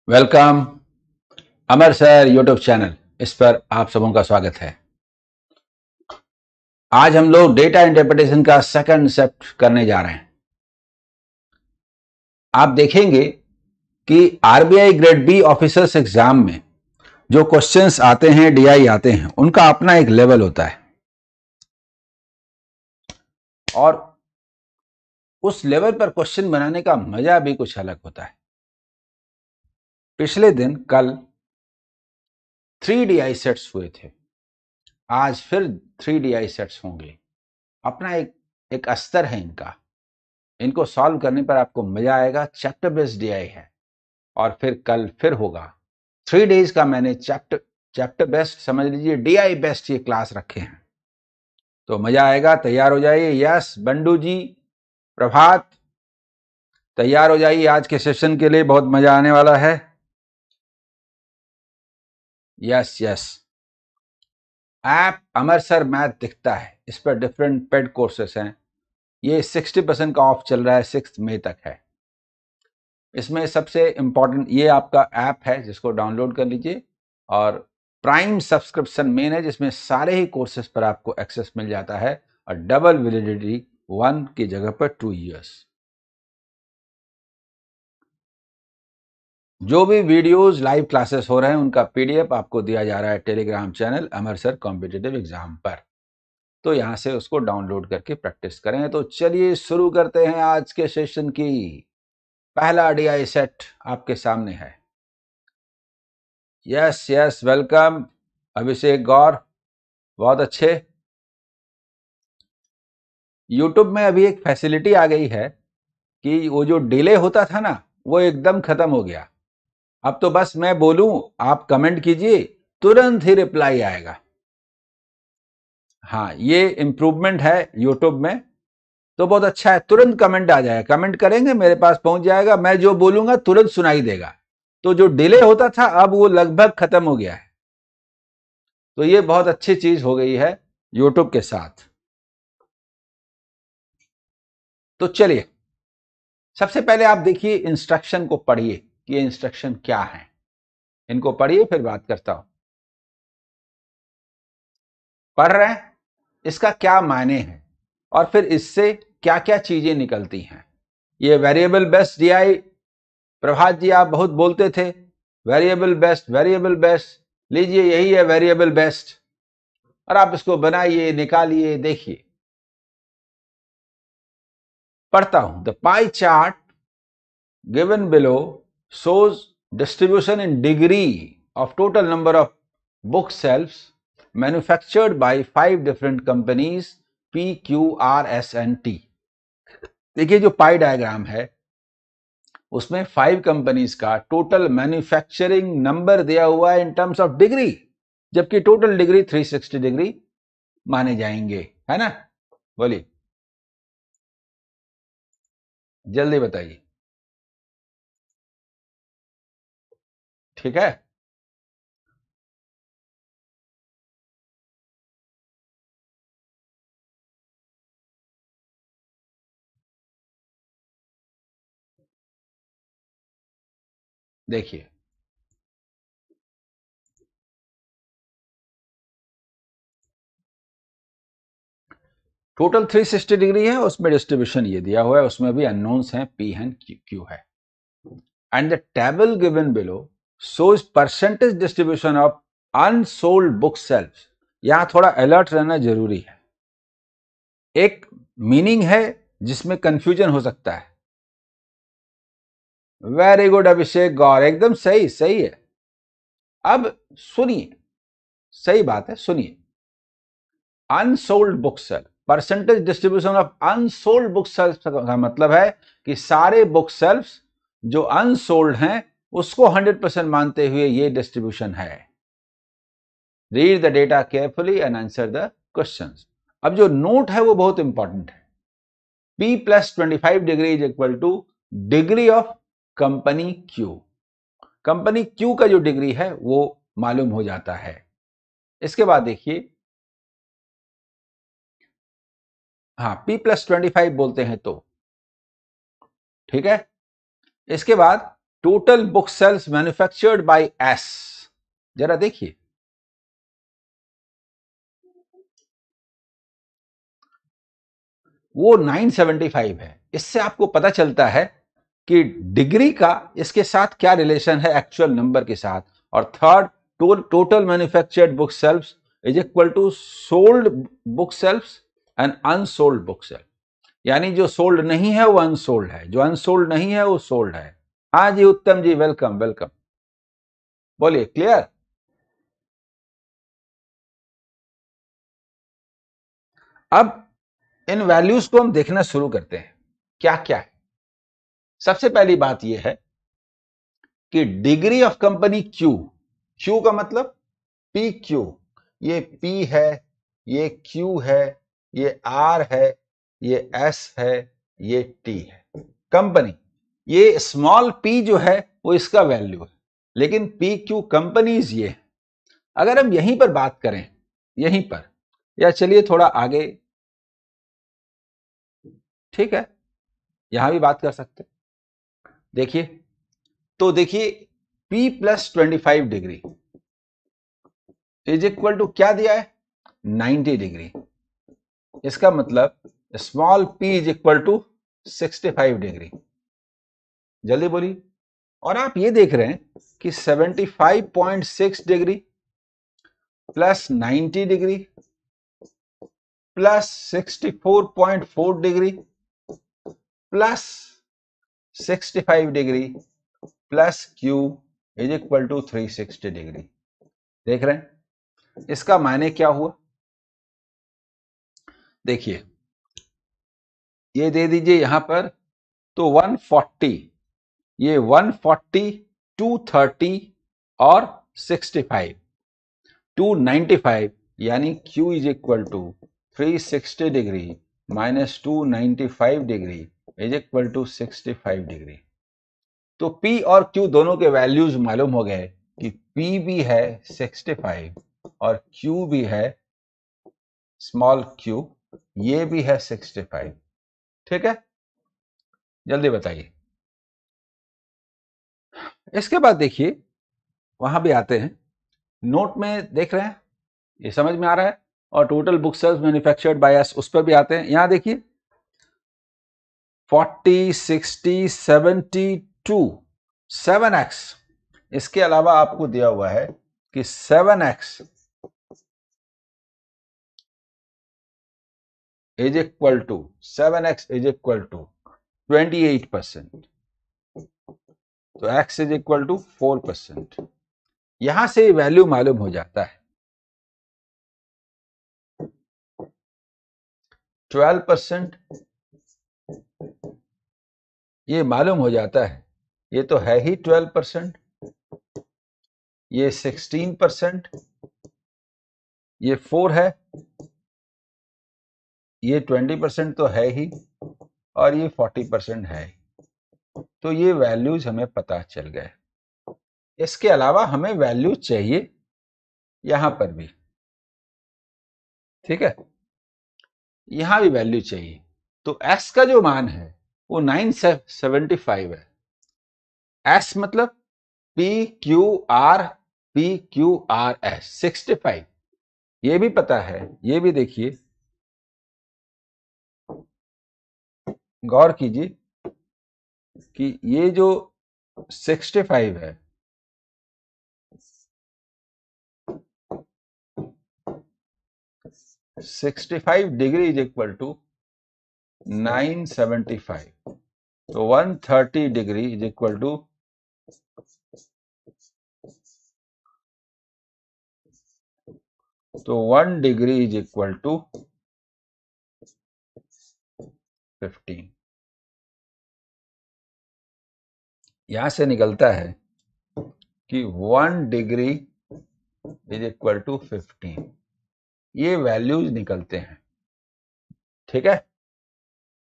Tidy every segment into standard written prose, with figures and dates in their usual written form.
Welcome अमर sir YouTube channel. इस पर आप सबों का स्वागत है। आज हम लोग डेटा इंटरप्रिटेशन का सेकंड सेट करने जा रहे हैं। आप देखेंगे कि RBI grade B officers exam में जो क्वेश्चंस आते हैं, डीआई आते हैं, उनका अपना एक लेवल होता है और उस लेवल पर क्वेश्चन बनाने का मजा भी कुछ अलग होता है। पिछले दिन कल 3 DI सेट्स हुए थे, आज फिर 3 DI सेट्स होंगे। अपना एक अस्तर है इनको सॉल्व करने पर आपको मजा आएगा। चैप्टर बेस्ड डीआई है और फिर कल फिर होगा। 3 डेज का मैंने चैप्टर बेस्ट समझ लीजिए, डीआई बेस्ट ये क्लास रखे हैं, तो मजा आएगा। तैयार हो जाइए। यस बंडू जी, प्रभात, तैयार हो जाइए आज के सेशन के लिए, बहुत मजा आने वाला है। यस यस, ऐप अमर सर मैथ दिखता है, इस पर डिफरेंट पेड कोर्सेस हैं। ये 60% का ऑफ चल रहा है, 6 मई तक है। इसमें सबसे इंपॉर्टेंट ये आपका ऐप है जिसको डाउनलोड कर लीजिए, और प्राइम सब्सक्रिप्शन मेन है जिसमें सारे ही कोर्सेज पर आपको एक्सेस मिल जाता है, और डबल वैलिडिटी 1 की जगह पर 2 इयर्स। जो भी वीडियोस लाइव क्लासेस हो रहे हैं उनका पीडीएफ आपको दिया जा रहा है टेलीग्राम चैनल अमर सर कॉम्पिटिटिव एग्जाम पर, तो यहां से उसको डाउनलोड करके प्रैक्टिस करें। तो चलिए शुरू करते हैं आज के सेशन की। पहला डीआई सेट आपके सामने है। यस यस, वेलकम अभिषेक गौर, बहुत अच्छे। यूट्यूब में अभी एक फैसिलिटी आ गई है कि वो जो डिले होता था ना, वो एकदम खत्म हो गया। अब तो बस मैं बोलूं, आप कमेंट कीजिए, तुरंत ही रिप्लाई आएगा। हाँ, ये इंप्रूवमेंट है यूट्यूब में, तो बहुत अच्छा है। तुरंत कमेंट आ जाएगा, कमेंट करेंगे मेरे पास पहुंच जाएगा, मैं जो बोलूंगा तुरंत सुनाई देगा। तो जो डिले होता था अब वो लगभग खत्म हो गया है, तो ये बहुत अच्छी चीज हो गई है यूट्यूब के साथ। तो चलिए, सबसे पहले आप देखिए, इंस्ट्रक्शन को पढ़िए कि ये इंस्ट्रक्शन क्या है। इनको पढ़िए फिर बात करता हूं। पढ़ रहे हैं, इसका क्या मायने हैं और फिर इससे क्या क्या चीजें निकलती हैं। ये वेरिएबल बेस्ड डीआई, प्रभात जी आप बहुत बोलते the variable based variable based, लीजिए यही है वेरिएबल बेस्ड, और आप इसको बनाइए, निकालिए, देखिए। पढ़ता हूं। The pie chart given below shows distribution in degree of total number of book shelves manufactured by 5 different companies P, Q, R, S and T। देखिए जो पाई डायग्राम है उसमें 5 कंपनीज का टोटल मैन्युफैक्चरिंग नंबर दिया हुआ है इन टर्म्स ऑफ डिग्री, जबकि total degree 360 degree माने जाएंगे, है ना। बोलिए, जल्दी बताइए। ठीक है, देखिए टोटल 360 डिग्री है, उसमें डिस्ट्रीब्यूशन ये दिया हुआ है, उसमें भी अननोन्स हैं, पी एंड क्यू है। And the table given below shows percentage distribution of unsold book self. यहां थोड़ा अलर्ट रहना जरूरी है। एक मीनिंग है जिसमें कंफ्यूजन हो सकता है। वेरी गुड अभिषेक गौर, एकदम सही, सही है। अब सुनिए, सही बात है, सुनिए। Unsold book sale, percentage distribution of unsold book self का मतलब है कि सारे बुक सेल्फ जो अनसोल्ड हैं उसको 100% मानते हुए ये डिस्ट्रीब्यूशन है। Read the data carefully and answer the questions. अब जो नोट है वो बहुत इंपॉर्टेंट है। P plus 25 degree is equal two degree of company Q। Company Q का जो डिग्री है वो मालूम हो जाता है। इसके बाद देखिए, हाँ P plus 25 बोलते हैं तो ठीक है। इसके बाद total book sales manufactured by S, जरा देखिए, वो 975 है। इससे आपको पता चलता है कि डिग्री का इसके साथ क्या रिलेशन है एक्चुअल नंबर के साथ। और third, total manufactured book sales is equal to sold book sales and unsold book self, यानी जो सोल्ड नहीं है वो अनसोल्ड है, जो अनसोल्ड नहीं है वो सोल्ड है। हाँ जी उत्तम जी, वेलकम वेलकम, बोलिए, क्लियर। अब इन वैल्यूज को हम देखना शुरू करते हैं, क्या क्या है। सबसे पहली बात यह है कि degree of company Q, Q का मतलब पी क्यू, ये पी है, ये क्यू है, ये आर है, ये एस है, ये टी है। कंपनी, ये स्मॉल पी जो है वो इसका वैल्यू है, लेकिन पी क्यू कंपनीज ये है। अगर हम यहीं पर बात करें, यहीं पर, या चलिए थोड़ा आगे, ठीक है, यहां भी बात कर सकते हैं। देखिए, तो देखिए P plus 25 degree is equal to क्या दिया है, 90 डिग्री। इसका मतलब small p is equal to 65 degree. जल्दी बोलिए। और आप ये देख रहे हैं कि 75.6 degree plus 90 degree plus 64.4 degree plus 65 degree plus Q is equal to 360 degree. देख रहे हैं इसका मायने क्या हुआ। देखिए, ये दे दीजिए यहां पर, तो 140, ये 140, 230 और 65, 295, यानी Q is equal to 360 degree minus 295 degree is equal to 65 degree. तो P और Q दोनों के वैल्यूज मालूम हो गए कि P भी है 65 और Q भी है स्मॉल q, ये भी है 65। ठीक है, जल्दी बताइए। इसके बाद देखिए, वहां भी आते हैं, नोट में देख रहे हैं, ये समझ में आ रहा है। और total book sales manufactured by S, उस पर भी आते हैं। यहां देखिए 40, 60, 72, 7x। इसके अलावा आपको दिया हुआ है कि 7x is equal to 7x is equal to 28%, तो x इज इक्वल टू 4%। यहां से वैल्यू मालूम हो जाता है 12%, ये मालूम हो जाता है, ये तो है ही 12%, ये 16%, ये 4 है, ये 20% तो है ही, और ये 40% है। तो ये वैल्यूज हमें पता चल गए। इसके अलावा हमें वैल्यू चाहिए यहां पर भी, ठीक है, यहां भी वैल्यू चाहिए। तो s का जो मान है वो 975 है। s मतलब PQRS 65, ये भी पता है, ये भी देखिए, गौर कीजिए कि ये जो 65 है, 65 डिग्री इज इक्वल टू 975, तो 130 degree is equal to 1 degree is equal to 15। यहां से निकलता है कि 1 डिग्री इज इक्वल टू 15, ये वैल्यूज निकलते हैं। ठीक है,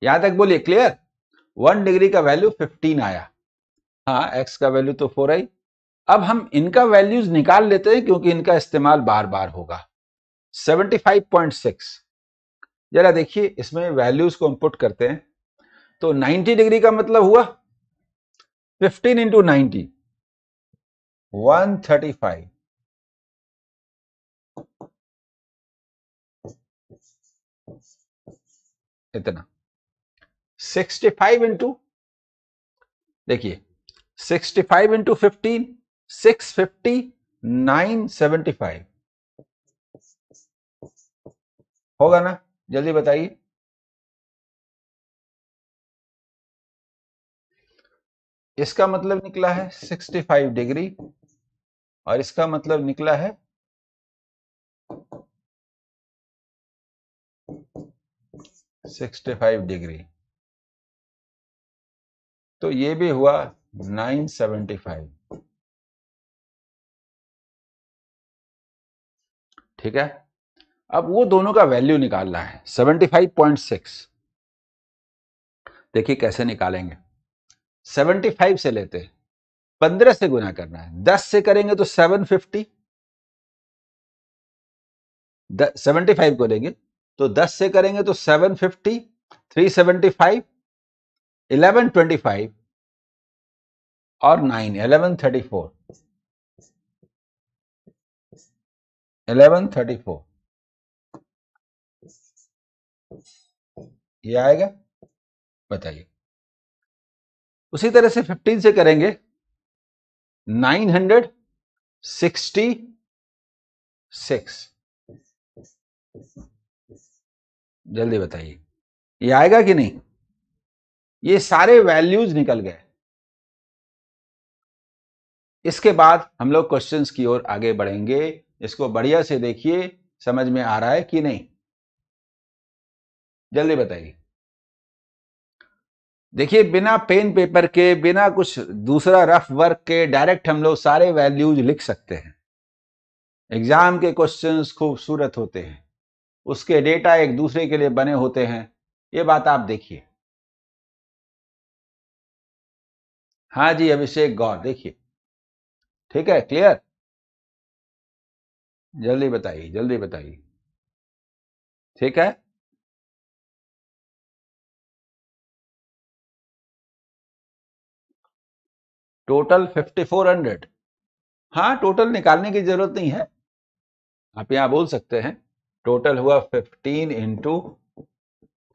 यहां तक बोलिए, क्लियर। 1 डिग्री का वैल्यू 15 आया, हाँ, x का वैल्यू तो 4 आई। अब हम इनका वैल्यूज निकाल लेते हैं क्योंकि इनका इस्तेमाल बार बार होगा। 75.6, जरा देखिए इसमें वैल्यूज को हम पुट करते हैं, तो 90 डिग्री का मतलब हुआ 15 इंटू 90 135, इतना। 65 इंटू, देखिए 65 इंटू 15 650 975 होगा ना? जल्दी बताइए। इसका मतलब निकला है 65 डिग्री और इसका मतलब निकला है 65 डिग्री, तो ये भी हुआ 975। ठीक है, अब वो दोनों का वैल्यू निकालना है 75.6। देखिए कैसे निकालेंगे। 75 से लेते हैं, 15 से गुना करना है, 10 से करेंगे तो 750, 75 को लेंगे तो 10 से करेंगे तो 750, 375, 1125 और 9 1134, 1134 ये आएगा, बताइए। उसी तरह से 15 से करेंगे 966, जल्दी बताइए ये आएगा कि नहीं? ये सारे वैल्यूज निकल गए। इसके बाद हम लोग क्वेश्चंस की ओर आगे बढ़ेंगे। इसको बढ़िया से देखिए, समझ में आ रहा है कि नहीं? जल्दी बताइए। देखिए बिना पेन पेपर के, बिना कुछ दूसरा रफ वर्क के डायरेक्ट हम लोग सारे वैल्यूज लिख सकते हैं। एग्जाम के क्वेश्चंस खूबसूरत होते हैं, उसके डेटा एक दूसरे के लिए बने होते हैं, ये बात आप देखिए। हाँ जी अभिषेक गौर, देखिए ठीक है, क्लियर? जल्दी बताइए, जल्दी बताइए। ठीक है, टोटल 5400। हाँ, टोटल निकालने की जरूरत नहीं है, आप यहां बोल सकते हैं टोटल हुआ 15 इंटू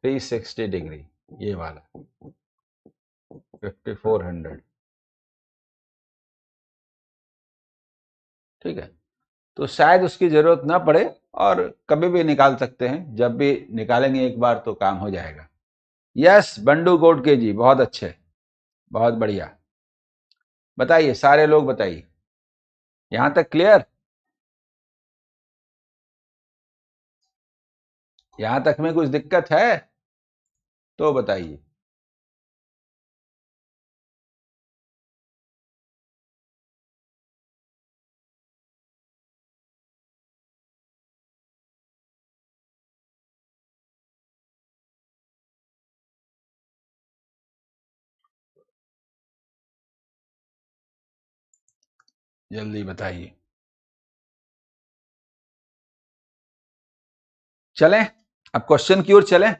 360 डिग्री, ये वाला 5400। ठीक है, तो शायद उसकी जरूरत ना पड़े और कभी भी निकाल सकते हैं, जब भी निकालेंगे एक बार तो काम हो जाएगा। यस बंडू गोड के जी, बहुत अच्छे, बहुत बढ़िया। बताइए सारे लोग बताइए, यहां तक क्लियर? यहां तक में कुछ दिक्कत है तो बताइए। जल्दी बताइए। चलें अब क्वेश्चन की ओर चलें।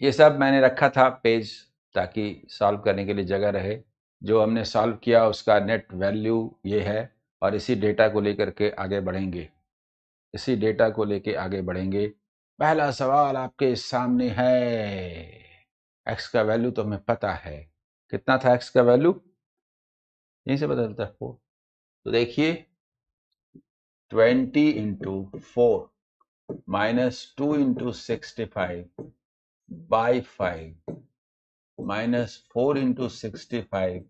ये सब मैंने रखा था पेज, ताकि सॉल्व करने के लिए जगह रहे। जो हमने सॉल्व किया उसका नेट वैल्यू ये है, और इसी डेटा को लेकर के आगे बढ़ेंगे, इसी डेटा को लेके आगे बढ़ेंगे। पहला सवाल आपके सामने है। एक्स का वैल्यू तो हमें पता है, कितना था एक्स का वैल्यू? यहीं से पता चलता है 4। तो देखिए 20 into 4 minus 2 into 65 by 5 minus 4 into 65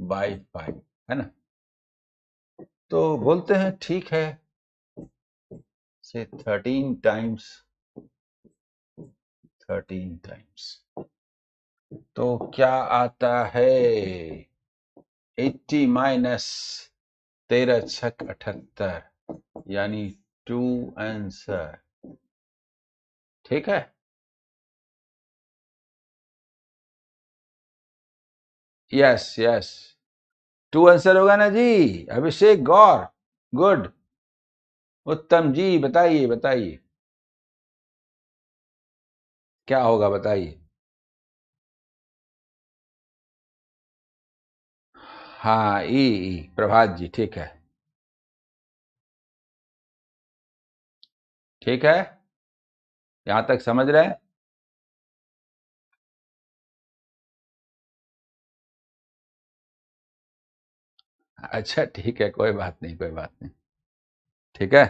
by 5, है ना? तो बोलते हैं ठीक है, से 13 टाइम्स, 13 टाइम्स तो क्या आता है? 80 माइनस 13 छक 78, यानी 2 आंसर। ठीक है, यस यस 2 आंसर होगा ना जी? अभिषेक गौर, गुड, उत्तम जी बताइए बताइए क्या होगा, बताइए। हाँ, ई प्रभात जी, ठीक है, ठीक है, यहां तक समझ रहे हैं। अच्छा ठीक है, कोई बात नहीं, कोई बात नहीं, ठीक है।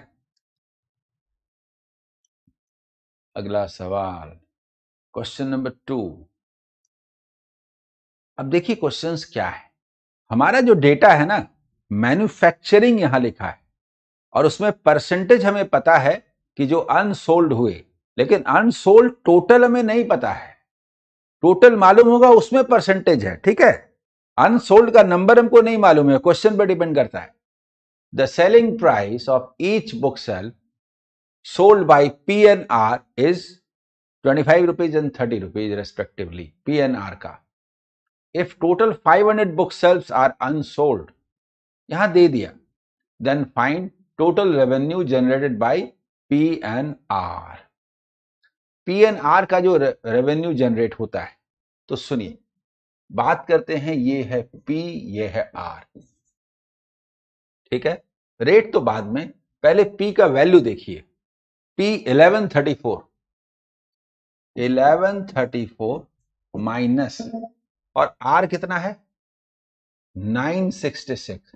अगला सवाल, क्वेश्चन नंबर 2। अब देखिए क्वेश्चंस क्या है। हमारा जो डेटा है ना, मैन्युफैक्चरिंग यहां लिखा है और उसमें परसेंटेज हमें पता है कि जो अनसोल्ड हुए, लेकिन अनसोल्ड टोटल हमें नहीं पता है। टोटल मालूम होगा, उसमें परसेंटेज है, ठीक है। अनसोल्ड का नंबर हमको नहीं मालूम है, क्वेश्चन पर डिपेंड करता है। The selling price of each book sale sold by PNR is 25 rupees and 30 rupees respectively, PNR का। If total 500 book shelves are unsold, यहां दे दिया, then find total revenue generated by PNR। PNR का जो revenue generate होता है, तो सुनिए, बात करते हैं, ये है P, ये है R, ठीक है। रेट तो बाद में, पहले P का वैल्यू देखिए। P 1134 माइनस, और R कितना है 966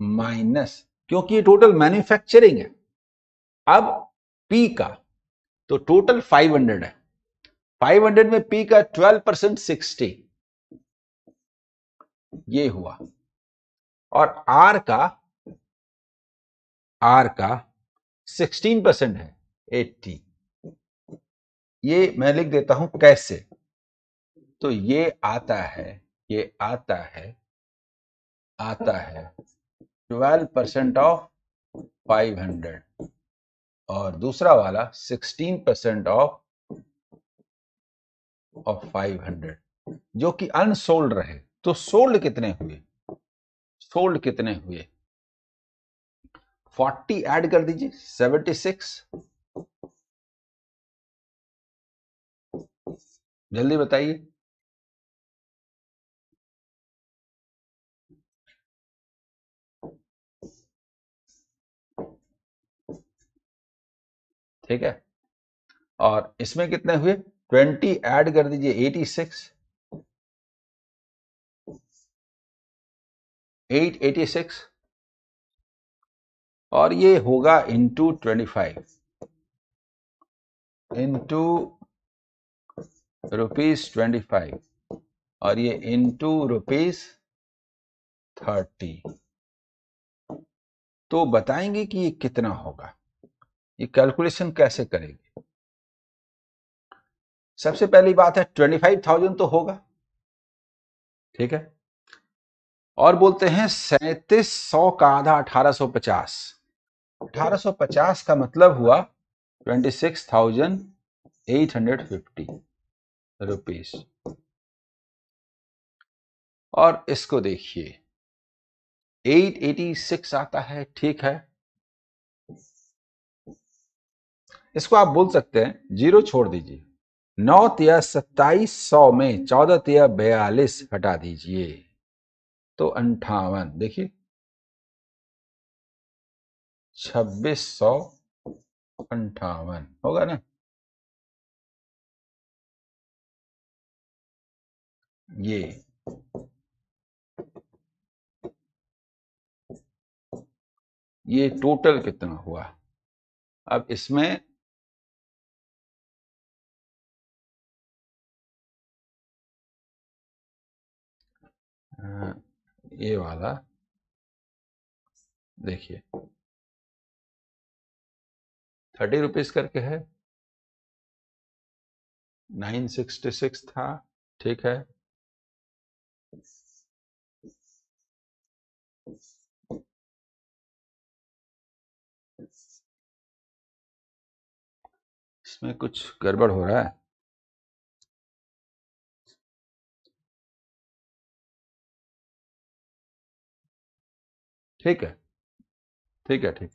माइनस, क्योंकि ये टोटल मैन्युफैक्चरिंग है। अब P का तो टोटल 500 है, 500 में P का 12% 60, ये हुआ। और R का 16% है 80। ये मैं लिख देता हूं कैसे, तो ये आता है, ये आता है 12% ऑफ 500, और दूसरा वाला 16% ऑफ 500, जो कि अनसोल्ड रहे। तो सोल्ड कितने हुए, सोल्ड कितने हुए, 40 ऐड कर दीजिए, 76। जल्दी बताइए। ठीक है, और इसमें कितने हुए, 20 ऐड कर दीजिए, 86, 886, और ये होगा इंटू 25, इंटू ₹25, और ये इंटू ₹30। तो बताएंगे कि ये कितना होगा, ये कैलकुलेशन कैसे करेंगे। सबसे पहली बात है 25,000 तो होगा, ठीक है। और बोलते हैं 3700 का आधा 1850, 1850 का मतलब हुआ 26,850 रुपीस। और इसको देखिए 886 आता है, ठीक है। इसको आप बोल सकते हैं, जीरो छोड़ दीजिए, 9 तिया 2700 में 14 तिया 42 हटा दीजिए, तो 58, देखिए 2658 होगा ना। ये टोटल कितना हुआ। अब इसमें ये वाला देखिए 30 रुपीज करके है, 966 था, ठीक है। इसमें कुछ गड़बड़ हो रहा है, ठीक है, ठीक है, ठीक।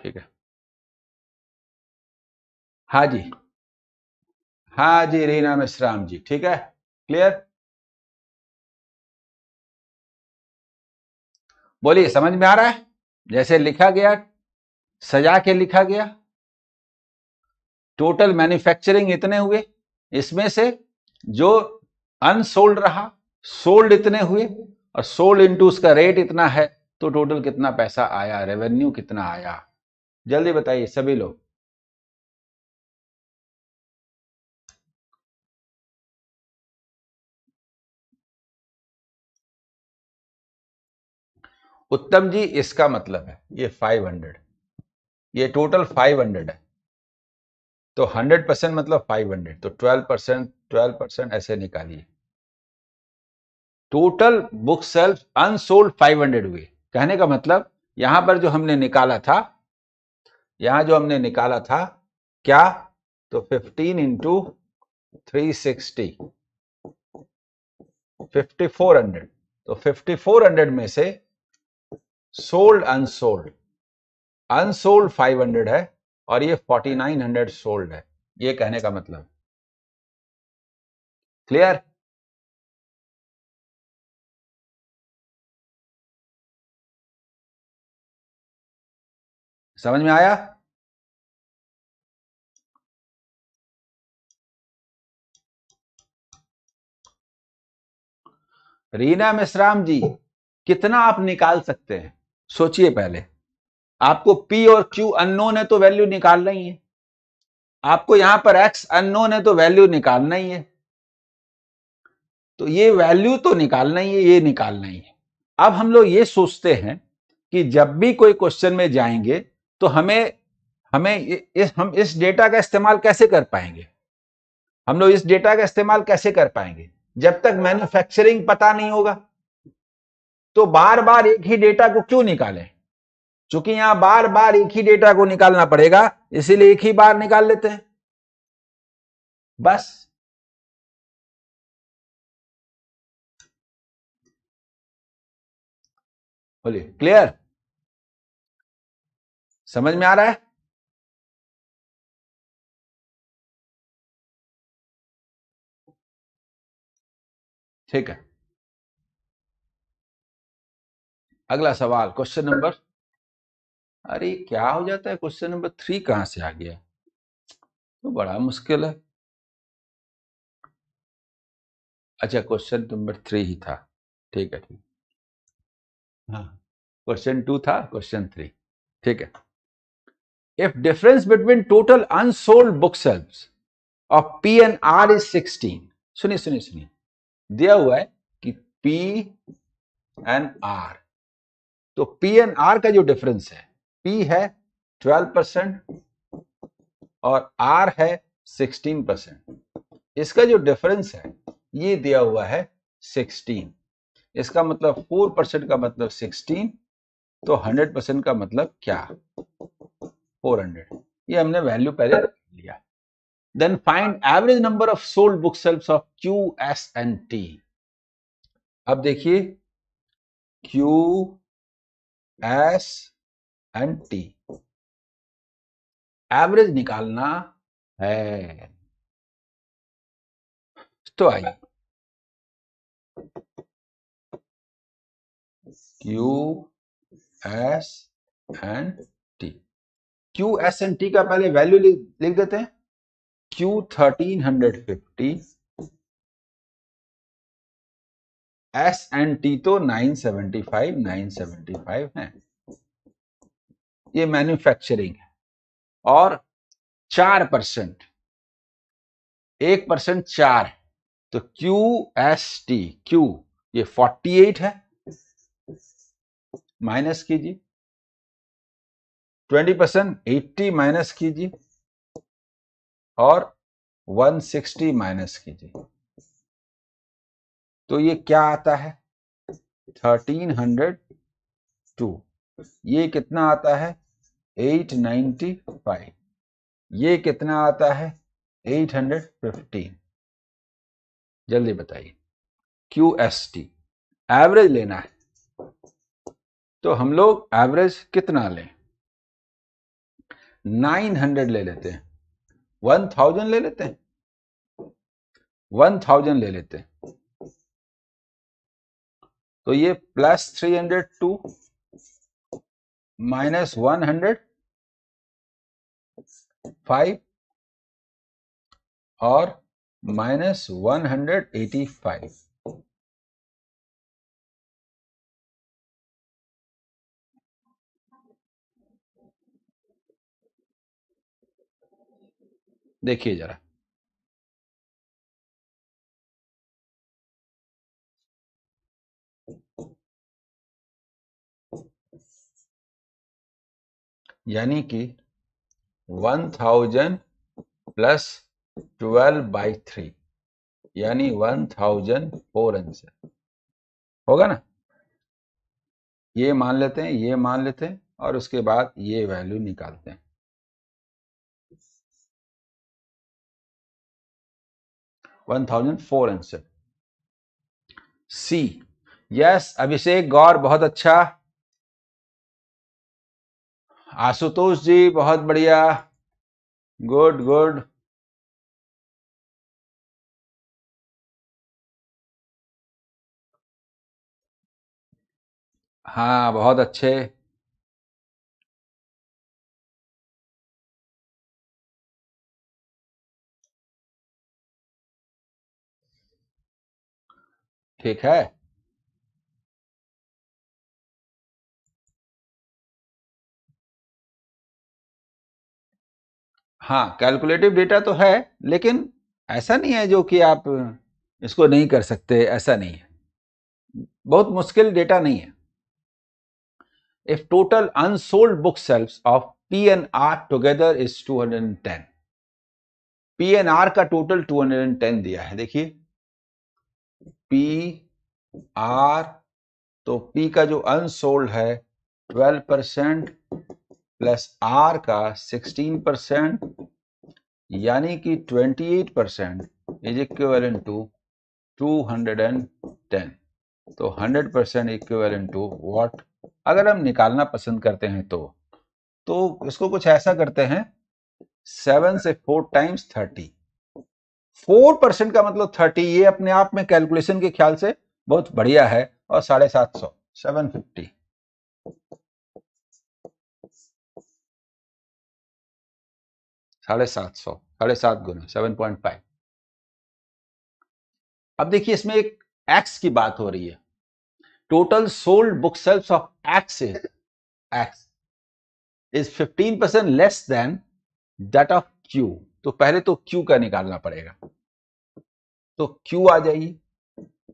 ठीक है। हाँ जी, हाँ जी, रीना मिश्राम जी, ठीक है, क्लियर। बोलिए, समझ में आ रहा है जैसे लिखा गया, सजा के लिखा गया। टोटल मैन्युफैक्चरिंग इतने हुए, इसमें से जो अनसोल्ड रहा, सोल्ड इतने हुए, और सोल्ड इनटू उसका रेट इतना है, तो टोटल कितना पैसा आया, रेवेन्यू कितना आया, जल्दी बताइए सभी लोग। उत्तम जी, इसका मतलब है ये 500, ये टोटल 500 है, तो 100% मतलब 500, तो 12%, 12% ऐसे निकालिए। टोटल बुक सेल्फ अनसोल्ड 500 हुए, कहने का मतलब यहां पर जो हमने निकाला था, यहां जो हमने निकाला था क्या, तो 15 इंटू 360, 5400, तो 5400 में से सोल्ड अनसोल्ड, अनसोल्ड 500 है, और ये 4900 सोल्ड है, ये कहने का मतलब। क्लियर। समझ में आया। रीना मिश्राम जी, कितना आप निकाल सकते हैं, सोचिए पहले। आपको P और Q अननोन है तो वैल्यू निकालना ही है, आपको यहां पर X अननोन है तो वैल्यू निकालना ही है, तो ये वैल्यू तो निकालना ही है, ये निकालना ही है। अब हम लोग ये सोचते हैं कि जब भी कोई क्वेश्चन में जाएंगे तो हमें हमें हम इस डेटा का इस्तेमाल कैसे कर पाएंगे, हम लोग इस डेटा का इस्तेमाल कैसे कर पाएंगे, जब तक मैन्युफैक्चरिंग पता नहीं होगा। तो बार बार एक ही डेटा को क्यों निकालें, क्योंकि यहां बार बार एक ही डेटा को निकालना पड़ेगा, इसीलिए एक ही बार निकाल लेते हैं बस। बोलिए, क्लियर, समझ में आ रहा है। ठीक है, अगला सवाल, क्वेश्चन नंबर, अरे क्या हो जाता है, क्वेश्चन नंबर 3 कहां से आ गया, तो बड़ा मुश्किल है। अच्छा, क्वेश्चन नंबर 3 ही था, ठीक है, ठीक, हाँ, क्वेश्चन 2 था, क्वेश्चन 3, ठीक है। If difference between total unsold book sales of P and R is 16, सुनिए सुनिए सुनिए, दिया हुआ है कि पी एंड आर, तो पी एंड आर का जो डिफरेंस है, पी है 12% और आर है 16%, इसका जो डिफरेंस है ये दिया हुआ है 16, इसका मतलब 4% का मतलब 16, तो 100% का मतलब क्या, 400, ये हमने वैल्यू पहले रख लिया। Then find average number of sold book sales of Q S and T. अब देखिए, Q S and T average निकालना है, तो आइए, Q S and T, Q S and T का पहले वैल्यू लिख देते हैं, क्यू 1350, एस एंड टी तो 975 है, ये मैन्युफैक्चरिंग है, और 4%, 1% 4 है, तो क्यू एस टी, क्यू ये 48 है, माइनस कीजिए, 20% 80 माइनस कीजिए, और 160 माइनस कीजिए, तो ये क्या आता है 1302, ये कितना आता है 895, ये कितना आता है 815, जल्दी बताइए। क्यू एस टी एवरेज लेना है, तो हम लोग एवरेज कितना लें, 900 ले लेते हैं, 1000 ले लेते हैं, 1000 ले लेते हैं, तो ये +302 -100 5 और -185। देखिए जरा, यानी कि 1000 प्लस 12/3 यानी 1004 आंसर होगा ना। ये मान लेते हैं, ये मान लेते हैं, और उसके बाद ये वैल्यू निकालते हैं। 1004 आंसर। सी, यस अभिषेक गौर, बहुत अच्छा। आशुतोष जी बहुत बढ़िया, गुड गुड। हाँ बहुत अच्छे। ठीक है, हाँ कैलकुलेटिव डेटा तो है, लेकिन ऐसा नहीं है जो कि आप इसको नहीं कर सकते, ऐसा नहीं है, बहुत मुश्किल डेटा नहीं है। If total unsold book shelves of P&R together is 210, P&R का टोटल 210 दिया है। देखिए P/R, तो P का जो अनसोल्ड है 12% प्लस R का 16%, यानी कि 28% इज इक्विवेलेंट टू 210। तो 100% इक्विवेलेंट टू व्हाट, अगर हम निकालना पसंद करते हैं तो इसको कुछ ऐसा करते हैं, 7 से 4 टाइम्स 30, 4% का मतलब 30, ये अपने आप में कैलकुलेशन के ख्याल से बहुत बढ़िया है। और 750, 750, 750, 7.5 गुना 7.5। अब देखिए इसमें एक एक्स की बात हो रही है, total sold book sales of X is 15% less than that of Q. तो पहले तो क्यू का निकालना पड़ेगा, तो क्यू आ जाइए।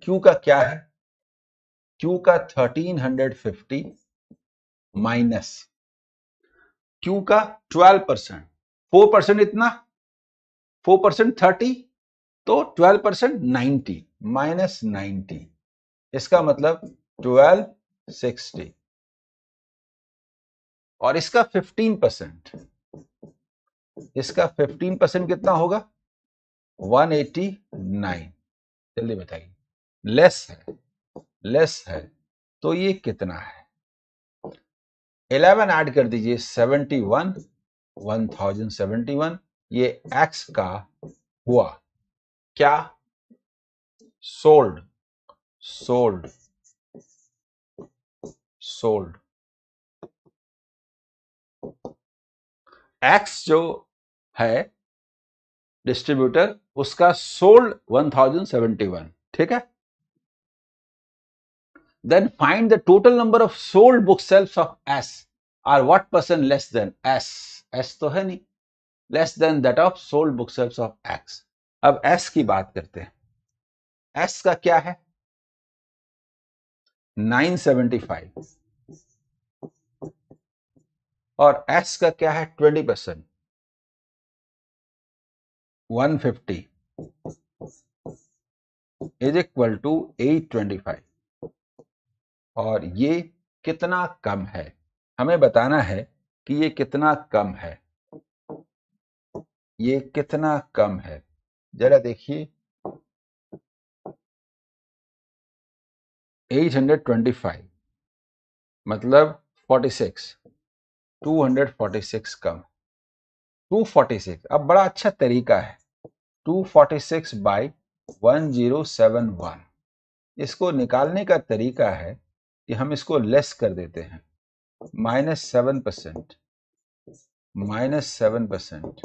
क्यू का क्या है, क्यू का 1350 माइनस क्यू का 12%, 4% इतना, 4% 30, तो 12% 90 माइनस 90, इसका मतलब 1260, और इसका 15%, इसका 15% कितना होगा, 189। जल्दी बताइए, लेस है, लेस है, तो ये कितना है, 11 ऐड कर दीजिए, 71, 1071, ये एक्स का हुआ क्या, सोल्ड, सोल्ड, सोल्ड। एक्स जो है डिस्ट्रीब्यूटर, उसका सोल्ड 1071, ठीक है। Then find the total number of sold book shelves of S are what percent less than S, S तो है नहीं, less than that of sold book shelves of X। अब S की बात करते हैं, S का क्या है, 975, और S का क्या है 20%, 150 इज इक्वल टू 825। और ये कितना कम है, हमें बताना है कि ये कितना कम है, ये कितना कम है, जरा देखिए। 825 मतलब 46, 246 कम, 246, अब बड़ा अच्छा तरीका है, 246 बाई 1071। इसको निकालने का तरीका है कि हम इसको लेस कर देते हैं, -7%, -7%।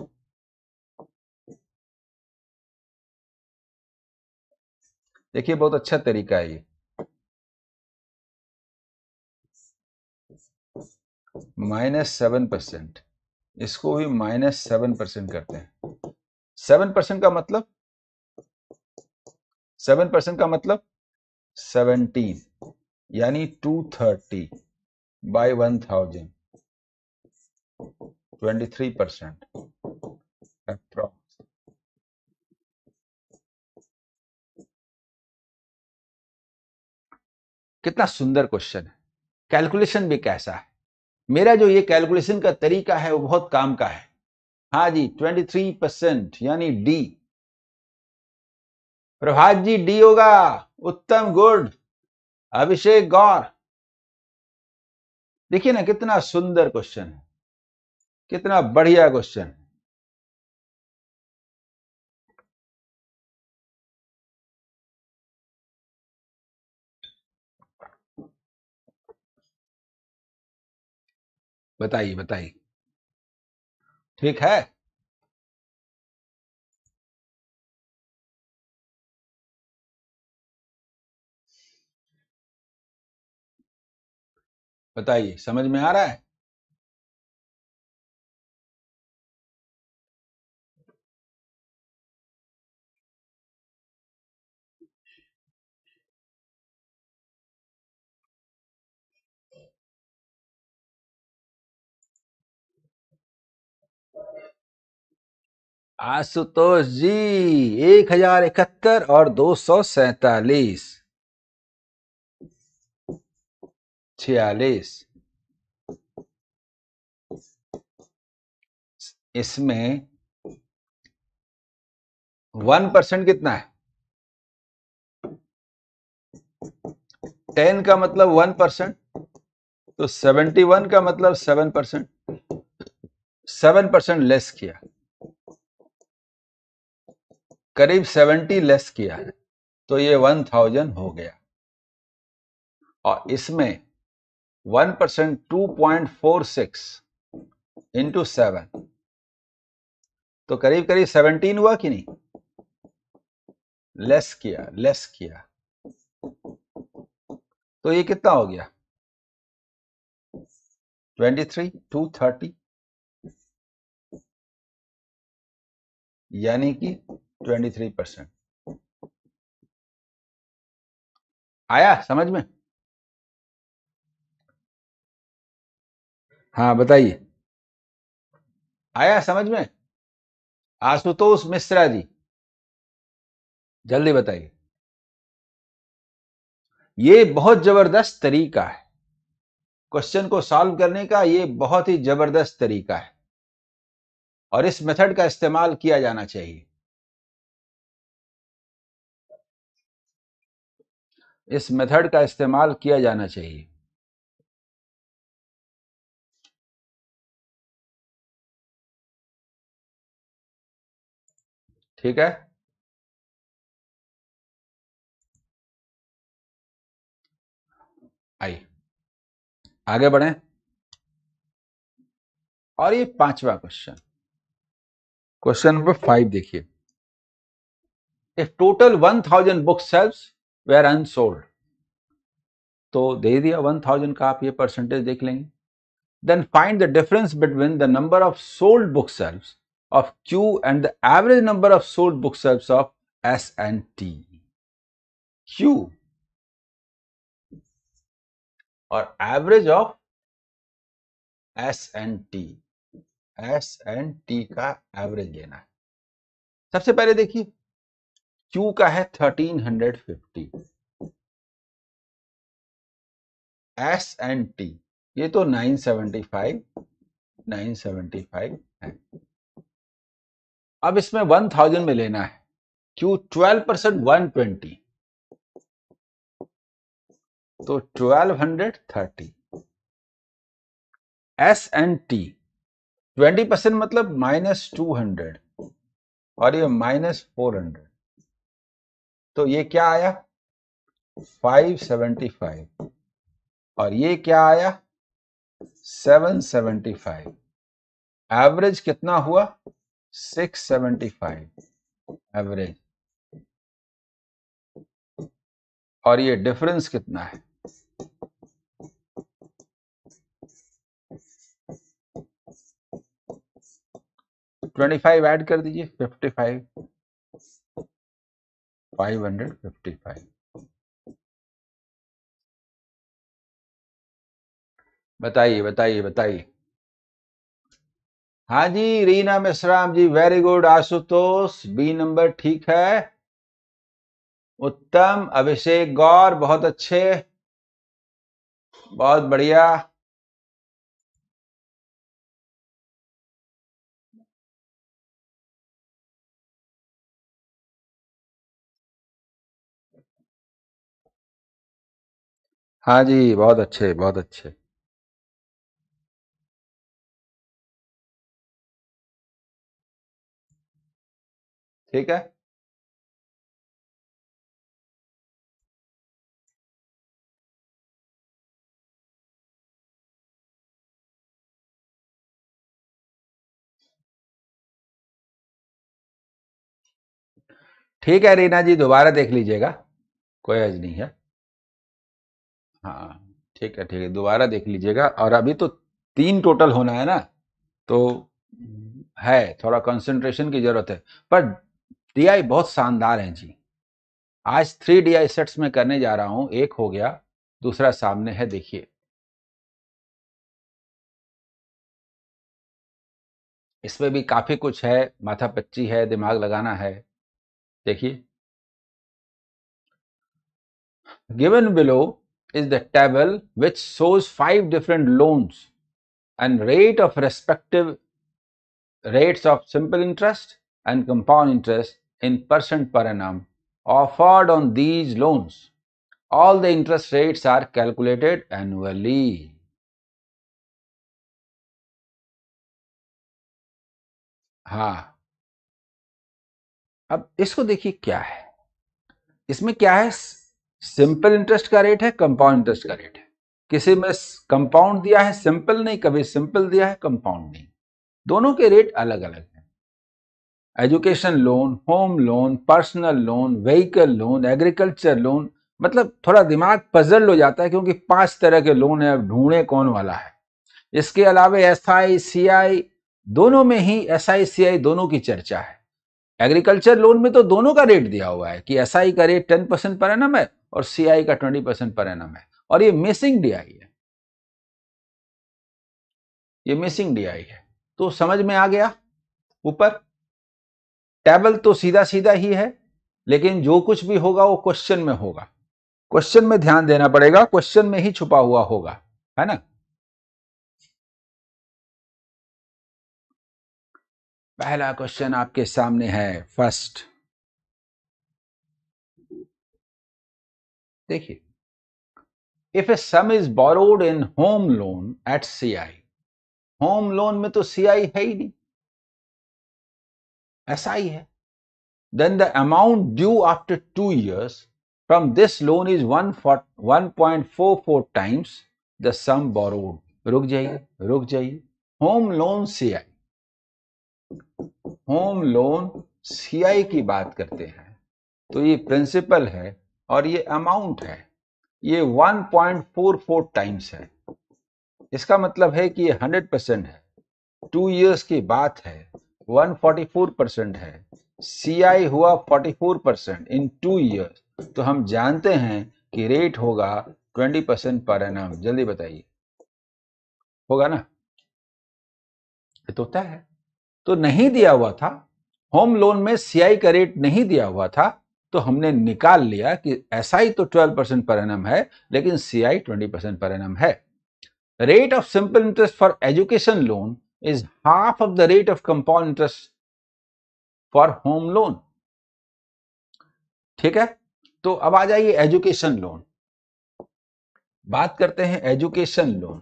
देखिए बहुत अच्छा तरीका है ये, -7%। इसको भी -7% करते हैं। 7% का मतलब 7% का मतलब 17, यानी 230 बाई 1000, 23% अप्रॉक्स। कितना सुंदर क्वेश्चन है, कैलकुलेशन भी कैसा है। मेरा जो ये कैलकुलेशन का तरीका है वो बहुत काम का है। हाँ जी, 23% यानी डी। प्रभात जी डी होगा, उत्तम, गुड। अभिषेक गौर, देखिए ना कितना सुंदर क्वेश्चन है, कितना बढ़िया क्वेश्चन है। बताइए बताइए, ठीक है। बताइए, समझ में आ रहा है? आशुतोष जी, 1071 और 247, 46। इसमें 1% कितना है? 10 का मतलब 1%, तो 71 का मतलब 7%। 7% लेस किया, करीब 70 लेस किया है, तो ये 1000 हो गया। और इसमें 1% 2.46 इंटू 7, तो करीब करीब 17 हुआ कि नहीं? लेस किया, लेस किया, तो ये कितना हो गया? 23, 230, यानी कि 23%। आया समझ में? हाँ बताइए, आया समझ में? आशुतोष मिश्रा जी, जल्दी बताइए। ये बहुत जबरदस्त तरीका है क्वेश्चन को सॉल्व करने का, ये बहुत ही जबरदस्त तरीका है और इस मेथड का इस्तेमाल किया जाना चाहिए। इस मेथड का इस्तेमाल किया जाना चाहिए। ठीक है, आइए आगे बढ़ें। और ये पांचवा क्वेश्चन, क्वेश्चन नंबर 5 देखिए। If total 1000 book sales were unsold, तो दे दिया 1000 का, आप ये परसेंटेज देख लेंगे। Then find the difference between the number of sold book sales of Q and the average number of sold book shelves of S and T. Q और average of S and T, S and T का average लेना है। सबसे पहले देखिए, Q का है 1350, S and T ये तो 975 है। अब इसमें 1000 में लेना है। Q 12% 120, तो 1230। S and T 20% मतलब -200 और ये -400, तो ये क्या आया 575 और ये क्या आया 775। एवरेज कितना हुआ 675 एवरेज, और ये डिफरेंस कितना है 25 ऐड कर दीजिए 55 555। बताइए बताइए बताइए। हाँ जी Reena Mishra ji, very good. Ashutosh B number ठीक है, उत्तम। अभिषेक गौर बहुत अच्छे, बहुत बढ़िया। हाँ जी बहुत अच्छे बहुत अच्छे। ठीक है, ठीक है रीना जी, दोबारा देख लीजिएगा, कोई हर्ज नहीं है। हाँ ठीक है ठीक है, दोबारा देख लीजिएगा। और अभी तो 3 टोटल होना है ना, तो है थोड़ा कंसंट्रेशन की जरूरत है। पर डीआई बहुत शानदार है जी। आज 3 डीआई सेट्स में करने जा रहा हूं, एक हो गया, दूसरा सामने है, देखिए। इसमें भी काफी कुछ है, माथा पच्ची है, दिमाग लगाना है। देखिए, given below is the table which shows 5 different loans and rate of respective rates of simple interest and compound interest in percent per annum offered on these loans. All the interest rates are calculated annually. हाँ, अब इसको देखिए क्या है, इसमें क्या है, simple interest का रेट है, कंपाउंड इंटरेस्ट का रेट है। किसी में कंपाउंड दिया है, सिंपल नहीं, कभी सिंपल दिया है, कंपाउंड नहीं। दोनों के रेट अलग अलग हैं। Education loan, home loan, personal loan, vehicle loan, agriculture loan, मतलब थोड़ा दिमाग पजल हो जाता है, क्योंकि 5 तरह के लोन है, अब ढूंढे कौन वाला है। इसके अलावा एसआई सीआई, दोनों में ही एसआई सीआई दोनों की चर्चा है। एग्रीकल्चर लोन में तो दोनों का रेट दिया हुआ है कि एसआई का रेट 10% पर एनम है और सीआई का 20% पर एनम है, और ये मिसिंग डीआई है, ये मिसिंग डीआई है। तो समझ में आ गया। ऊपर टेबल तो सीधा सीधा ही है, लेकिन जो कुछ भी होगा वो क्वेश्चन में होगा, क्वेश्चन में ध्यान देना पड़ेगा, क्वेश्चन में ही छुपा हुआ होगा, है ना। पहला क्वेश्चन आपके सामने है, फर्स्ट। देखिए, if A some is borrowed in home loan eight CI, home loan में तो सीआई है ही नहीं, एसआई है, then the amount due after 2 years from this loan is 1.44 times the sum borrowed. रुक जाइए रुक जाइए, home loan CI, home loan CI की बात करते हैं, तो ये प्रिंसिपल है और ये अमाउंट है, ये 1.44 टाइम्स है। इसका मतलब है कि ये 100% है, 2 इयर्स की बात है, 144% है, सीआई हुआ 44% इन 2 इयर्स, तो हम जानते हैं कि रेट होगा 20% पर एनम। जल्दी बताइए, होगा ना, ये तो होता है। तो नहीं दिया हुआ था, होम लोन में सीआई का रेट नहीं दिया हुआ था, तो हमने निकाल लिया कि एसआई तो 12% पर एनम है, लेकिन सीआई 20% पर एनम है। Rate of simple interest for education loan is half of the rate of compound interest for home loan. ठीक है, तो अब आ जाइए एजुकेशन लोन, बात करते हैं एजुकेशन लोन।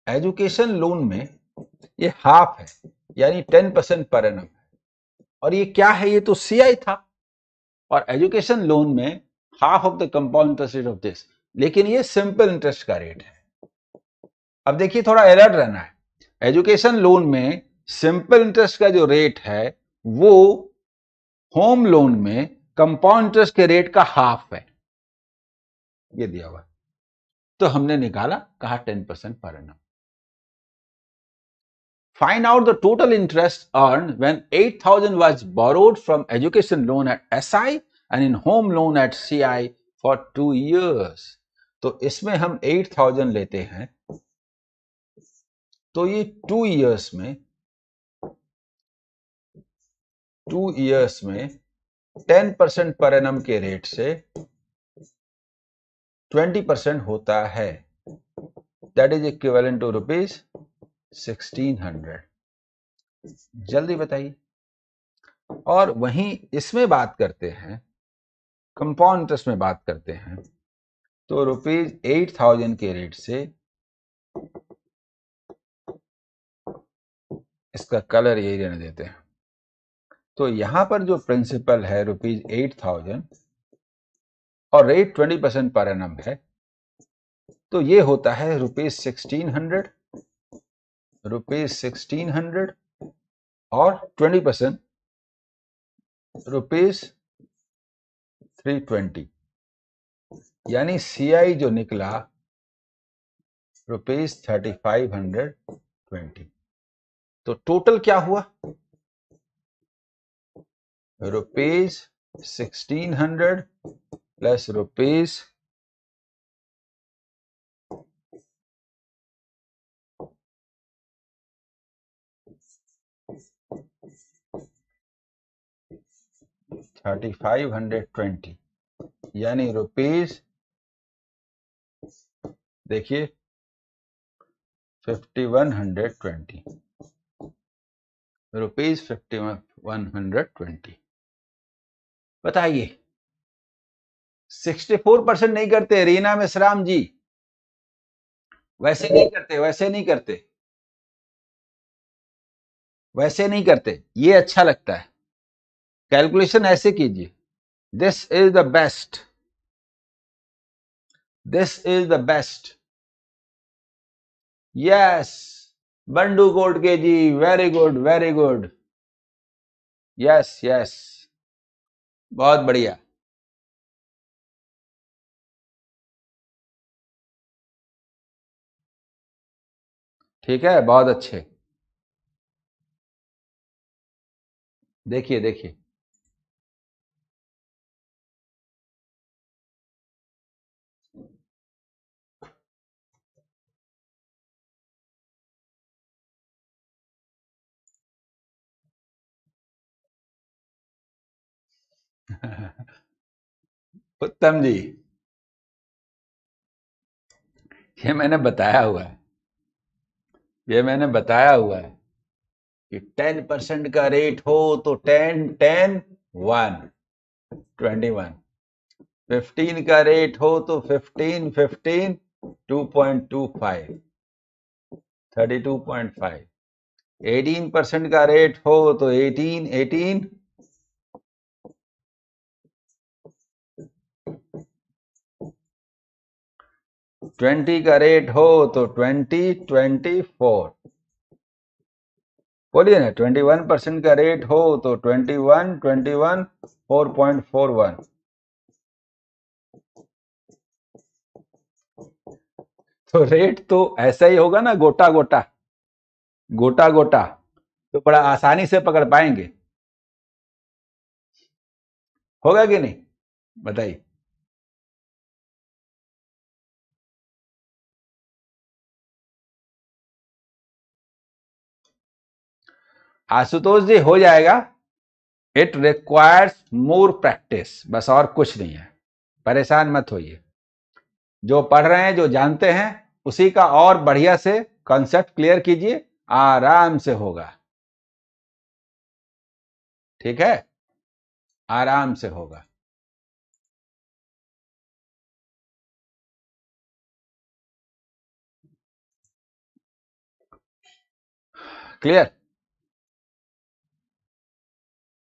एजुकेशन लोन में ये हाफ है, यानी 10% पर एनम है। और ये क्या है? ये तो सीआई था, और एजुकेशन लोन में half of the compound interest rate of this, लेकिन ये सिंपल इंटरेस्ट का रेट है। अब देखिए, थोड़ा अलर्ट रहना है। एजुकेशन लोन में सिंपल इंटरेस्ट का जो रेट है वो होम लोन में कंपाउंड इंटरेस्ट के रेट का हाफ है, ये दिया हुआ। तो हमने निकाला, कहा 10% per annum. Find out the total interest earned when 8,000 was borrowed from education loan at SI and in home loan at CI for 2 years. तो इसमें हम 8,000 लेते हैं, तो ये 2 years में 10% पर एनम के रेट से 20% होता है। That is equivalent to ₹1,600। जल्दी बताइए। और वहीं इसमें बात करते हैं, कंपाउंड इंटरेस्ट में बात करते हैं, तो ₹8,000 के रेट से, इसका कलर यही रहने देते हैं, तो यहां पर जो प्रिंसिपल है ₹8,000 और रेट 20% पर एनम है, तो ये होता है ₹1,600 और 20% ₹320, यानी सीआई जो निकला ₹3,520। तो टोटल क्या हुआ? ₹1,600 प्लस ₹3,520, यानी देखिए 5,120, ₹5,120। बताइए, 64% नहीं करते रीना मिश्राम जी, वैसे नहीं करते, वैसे नहीं करते, ये अच्छा लगता है। कैलकुलेशन ऐसे कीजिए, this is the best, yes. बंडू कोट के जी, वेरी गुड, यस, बहुत बढ़िया। ठीक है, बहुत अच्छे। देखिए उत्तम जी, ये मैंने बताया हुआ है, कि 10% का रेट हो तो 10 10 1 21, 15 का रेट हो तो 15 15 2.25 32.5, 18% का रेट हो तो 18 18 20 का रेट हो तो 20 24, बोलिए ना, 21% का रेट हो तो 21 21 4.41। तो रेट तो ऐसा ही होगा ना, गोटा गोटा, तो बड़ा आसानी से पकड़ पाएंगे। होगा कि नहीं, बताइए। आशुतोष जी, हो जाएगा। इट रिक्वायर्स मोर प्रैक्टिस, बस और कुछ नहीं है, परेशान मत होइए। जो पढ़ रहे हैं, जो जानते हैं, उसी का और बढ़िया से कॉन्सेप्ट क्लियर कीजिए, आराम से होगा। ठीक है, आराम से होगा। क्लियर?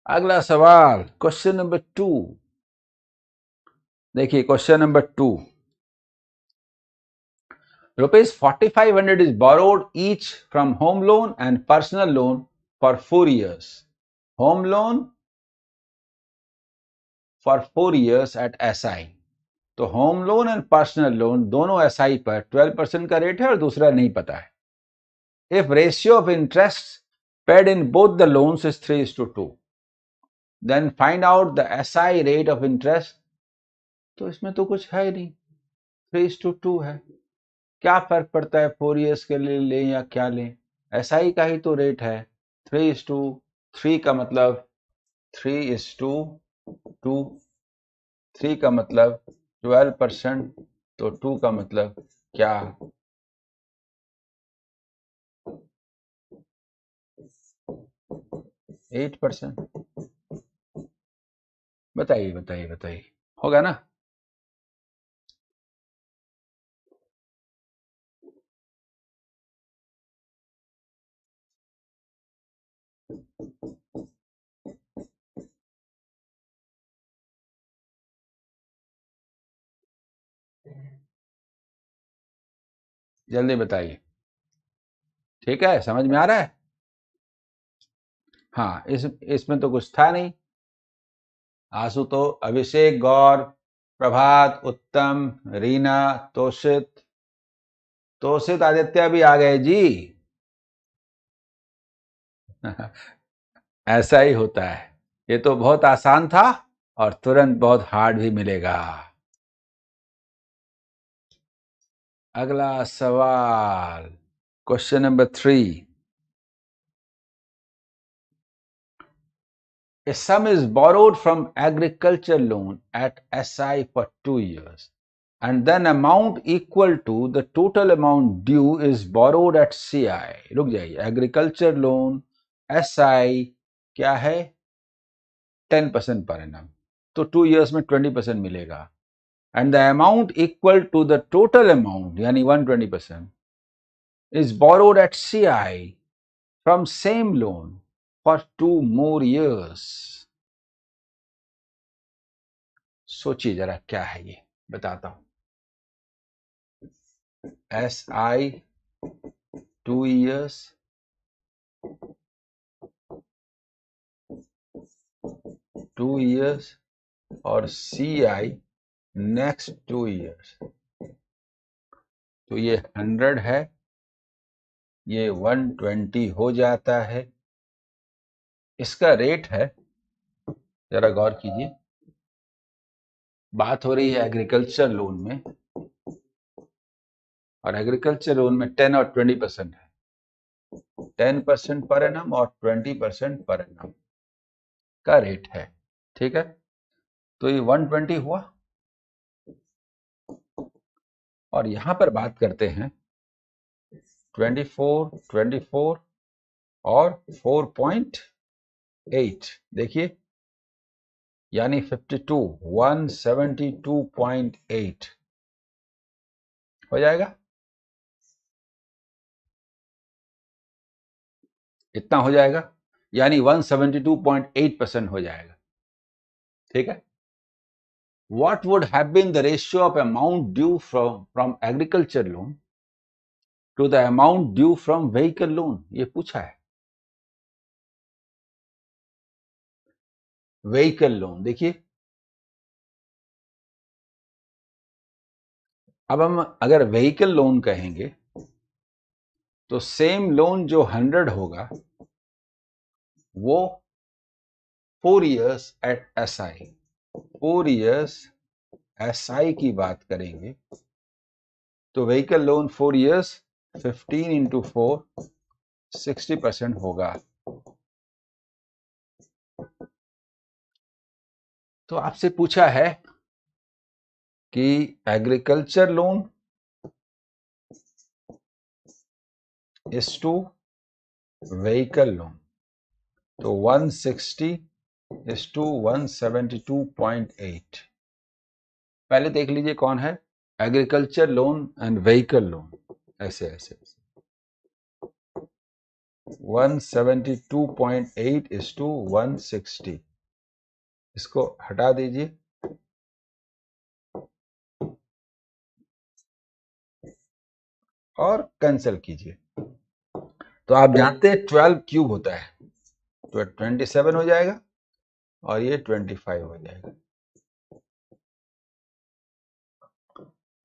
अगला सवाल, क्वेश्चन नंबर 2। देखिए question number 2, rupees 4500 is borrowed each from home loan and personal loan for 4 years. Home loan for 4 years at SI. तो home loan and personal loan दोनों SI पर 12% का रेट है और दूसरा नहीं पता है. If ratio of interest paid in both the loans is 3:2, then find out the SI rate of interest. तो इसमें तो कुछ है ही नहीं, 3:2 है. क्या फर्क पड़ता है 4 years के लिए लें या क्या लें, SI का ही तो रेट है. 3:3 का मतलब 3:2, 3 का मतलब 12%, तो 2 का मतलब क्या? 8%. बताइए बताइए बताइए, होगा ना? जल्दी बताइए. ठीक है, समझ में आ रहा है? हाँ, इसमें तो कुछ था नहीं. आशु तो अभिषेक, गौर, प्रभात, उत्तम, रीना, तोषित आदित्य भी आ गए जी. ऐसा ही होता है. ये तो बहुत आसान था और तुरंत बहुत हार्ड भी मिलेगा. अगला सवाल, question number 3. A sum is borrowed from agriculture loan at SI for 2 years and then amount equal to the total amount due is borrowed at CI. रुक जाइए, एग्रीकल्चर लोन SI क्या है? 10% पर एनम, तो 2 years में 20% मिलेगा. And the amount equal to the total amount यानी 120% is borrowed at CI from same loan for 2 more years. सोचिए जरा क्या है ये, बताता हूं. SI 2 years, 2 years और CI नेक्स्ट 2 years. तो ये 100 है, ये 120 हो जाता है. इसका रेट है, जरा गौर कीजिए, बात हो रही है एग्रीकल्चर लोन में, और एग्रीकल्चर लोन में 10 और 20% है. 10% पर एनम और 20% पर एनम का रेट है. ठीक है, तो ये 120 हुआ. और यहां पर बात करते हैं 24, 24 और 4.8. देखिए, यानी 52, 172.8 हो जाएगा. इतना हो जाएगा, यानी 172.8% हो जाएगा. ठीक है. What would have been the ratio of amount due from agriculture loan to the amount due from vehicle loan? ये पूछा है. व्हीकल लोन देखिए, अब हम अगर व्हीकल लोन कहेंगे तो सेम लोन जो 100 होगा वो 4 years eight SI, 4 years SI की बात करेंगे तो व्हीकल लोन 4 years 15 into 4 60% होगा. तो आपसे पूछा है कि agriculture loan is to vehicle loan, तो 160 इज टू 172.8. पहले देख लीजिए कौन है, agriculture loan and vehicle loan. ऐसे ऐसे 172.8 इज टू 160। इसको हटा दीजिए और कैंसिल कीजिए। तो आप जानते हैं 12 क्यूब होता है, तो 27 हो जाएगा और ये 25 हो जाएगा।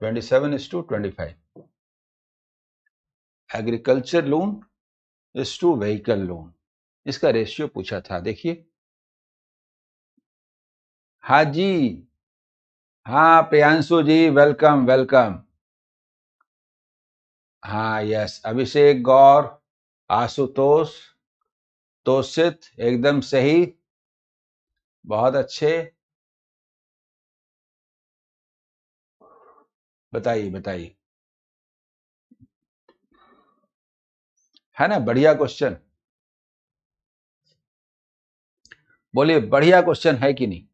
27 is to 25। Agriculture loan is to vehicle loan, इसका रेशियो पूछा था, देखिए। हाँ जी, हाँ प्रियांशु जी, वेलकम वेलकम। हाँ यस, अभिषेक गौर, आशुतोष, तोषित, एकदम सही, बहुत अच्छे। बताइए बताइए, है ना बढ़िया क्वेश्चन? बोलिए, बढ़िया क्वेश्चन है कि नहीं?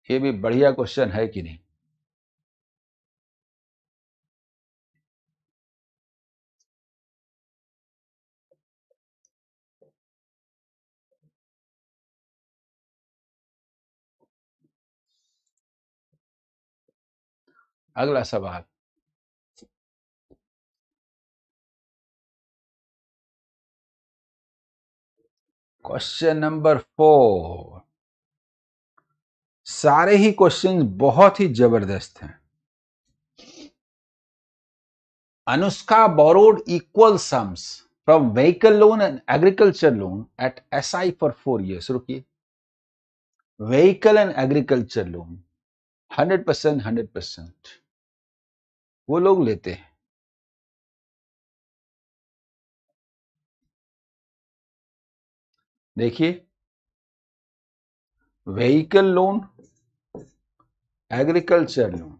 ये भी बढ़िया क्वेश्चन है कि नहीं? अगला सवाल, क्वेश्चन नंबर 4। सारे ही क्वेश्चन बहुत ही जबरदस्त हैं। Anushka borrowed equal sums from vehicle loan and agriculture loan at SI for 4 years. रुकिए, vehicle and agriculture loan 100%, 100% वो लोग लेते हैं। देखिए, vehicle loan, agriculture loan,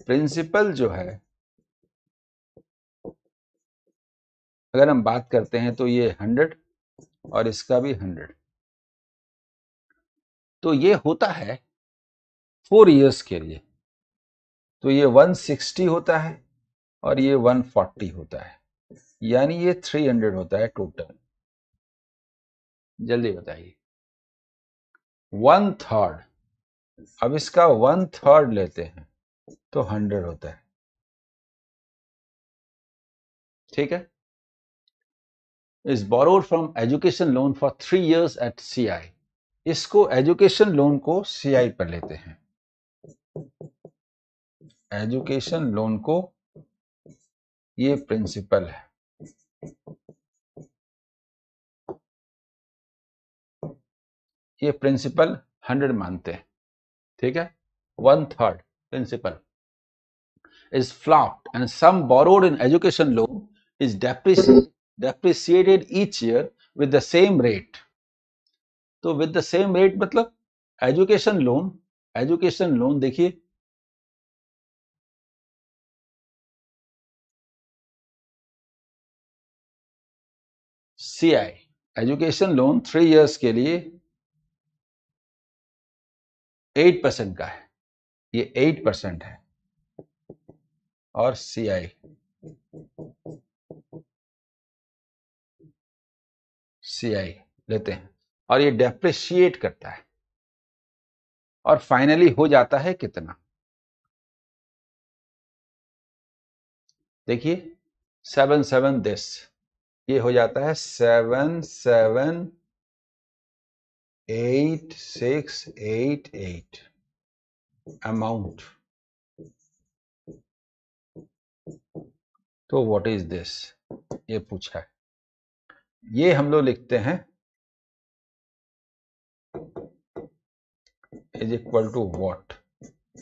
principal जो है, अगर हम बात करते हैं तो ये 100 और इसका भी 100, तो ये होता है 4 इयर्स के लिए, तो ये 160 होता है और ये 140 होता है, यानी ये 300 होता है टोटल। जल्दी बताइए। 1/3, अब इसका 1/3 लेते हैं तो 100 होता है, ठीक है। Is borrowed from education loan for 3 years at CI। इसको एजुकेशन लोन को CI पर लेते हैं, एजुकेशन लोन को, ये प्रिंसिपल है, ये प्रिंसिपल 100 मानते हैं, ठीक है। 1/3 principal is flopped and sum borrowed in education loan is depreciated each year with the same rate। तो विद द सेम रेट मतलब एजुकेशन लोन देखिए, CI एजुकेशन लोन 3 इयर्स के लिए 8% का है, ये 8% है, और CI लेते हैं और ये डेप्रिशिएट करता है, और फाइनली हो जाता है कितना? देखिए 7/7 दिस, ये हो जाता है 7/7/8688 अमाउंट। तो व्हाट इज दिस, ये पूछा है, ये हम लोग लिखते हैं इज इक्वल टू व्हाट,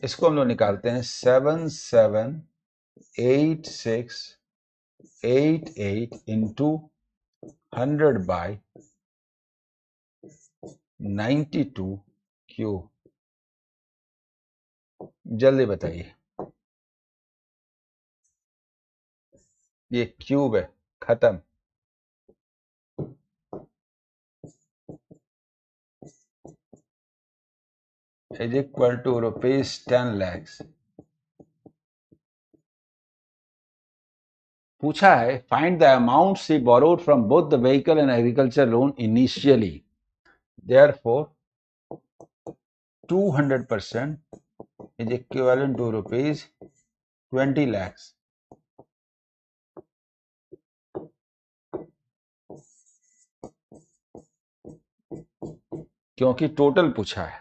इसको हम लोग निकालते हैं 7/7/8688 इंटू 100/92 क्यूब। जल्दी बताइए, ये क्यूब है, खत्म। Is equal to rupees 10 lakhs। पूछा है find the amount she borrowed from both the vehicle and agriculture loan initially, therefore 200% is equivalent to rupees 20 lakhs. क्योंकि टोटल पूछा है।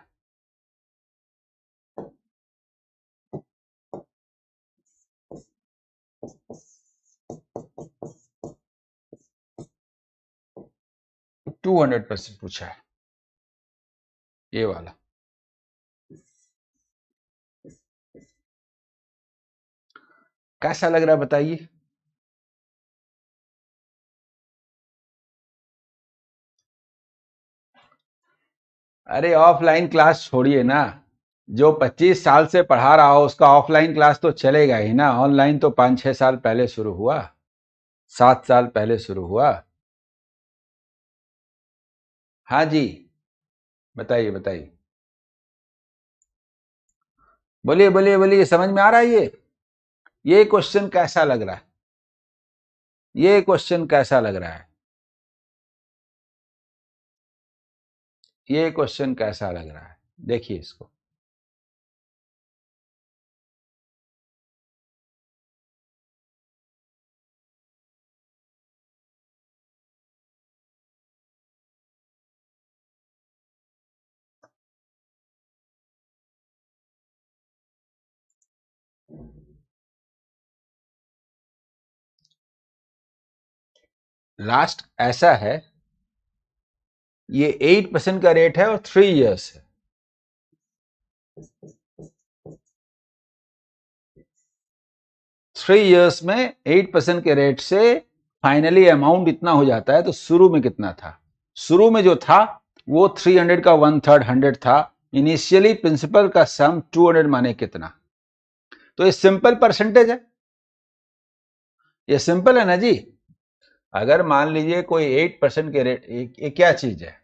टू 200% पूछा है ये वाला। कैसा लग रहा है बताइए? अरे ऑफलाइन क्लास छोड़िए ना, जो 25 साल से पढ़ा रहा हो उसका ऑफलाइन क्लास तो चलेगा ही ना। ऑनलाइन तो 5-6 साल पहले शुरू हुआ, 7 साल पहले शुरू हुआ। हाँ जी, बताइए बताइए, बोलिए बोलिए बोलिए, समझ में आ रहा है ये क्वेश्चन कैसा लग रहा है? ये क्वेश्चन कैसा लग रहा है? ये क्वेश्चन कैसा लग रहा है? देखिए इसको। लास्ट ऐसा है, ये 8% का रेट है और 3 इयर्स है। 3 इयर्स में 8% के रेट से फाइनली अमाउंट इतना हो जाता है। तो शुरू में कितना था? शुरू में जो था वो 300 का 1/3 100 था। इनिशियली प्रिंसिपल का सम 200 माने कितना? तो ये सिंपल परसेंटेज है, ये सिंपल है ना जी। अगर मान लीजिए कोई 8% के रेट, ये क्या चीज है?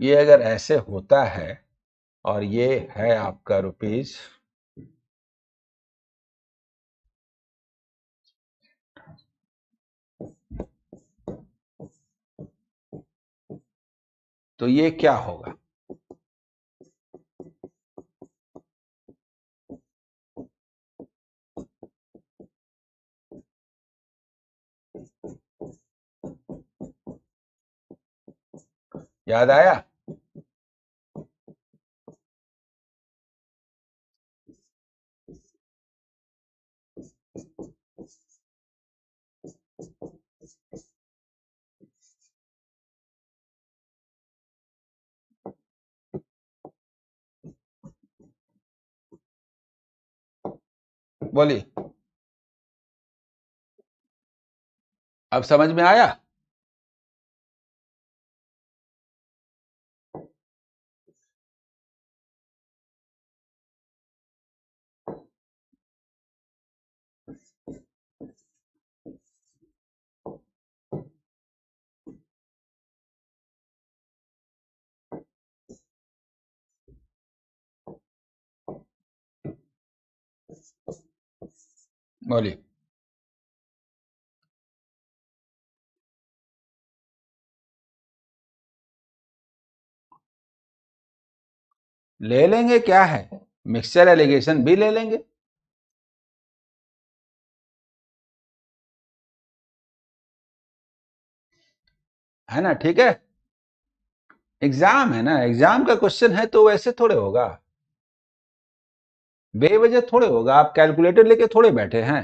ये अगर ऐसे होता है और ये है आपका रुपीज, तो ये क्या होगा? याद आया? बोलिए, अब समझ में आया? बोलिए। ले लेंगे, क्या है, मिक्सचर एलिगेशन भी ले लेंगे। है ना? ठीक है, एग्जाम है ना, एग्जाम का क्वेश्चन है तो वैसे थोड़े होगा, बेवजह थोड़े होगा। आप कैलकुलेटर लेके थोड़े बैठे हैं।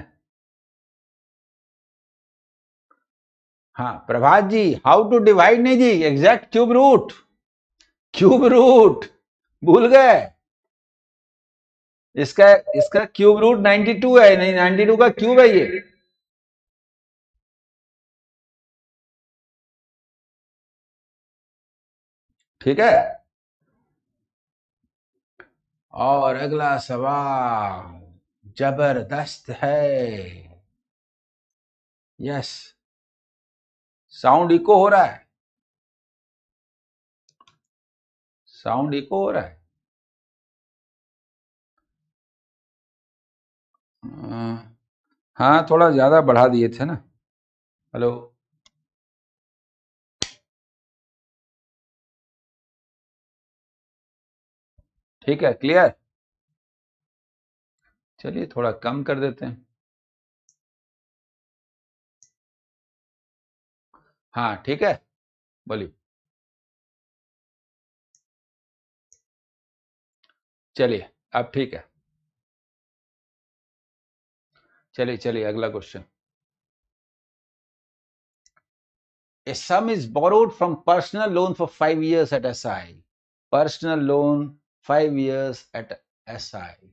हाँ Prabhat ji, how to divide नहीं जी, exact cube root. Cube root भूल गए? इसका इसका क्यूब रूट 92 है, नहीं 92 का क्यूब है ये। ठीक है। और अगला सवाल जबरदस्त है। यस, साउंड इको हो रहा है, साउंड इको हो रहा है। हाँ थोड़ा ज्यादा बढ़ा दिए थे ना। हेलो, ठीक है, क्लियर। चलिए थोड़ा कम कर देते हैं। हाँ ठीक है, बोलिए। चलिए अब ठीक है। चलिए चलिए अगला question. A sum is borrowed from personal loan for 5 years at SI. Personal loan 5 years at SI.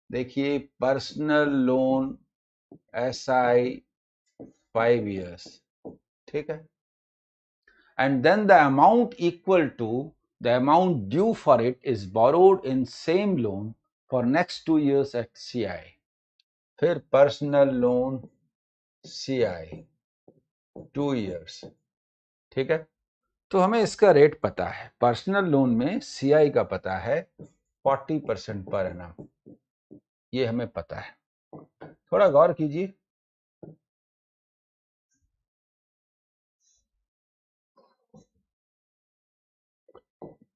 देखिए पर्सनल लोन SI 5 years, ठीक है। And then the amount equal to the amount due for it is borrowed in same loan for next 2 years at CI. फिर personal loan CI 2 years, ठीक है। तो हमें इसका rate पता है, पर्सनल लोन में CI का पता है 40% पर एनम, ये हमें पता है। थोड़ा गौर कीजिए,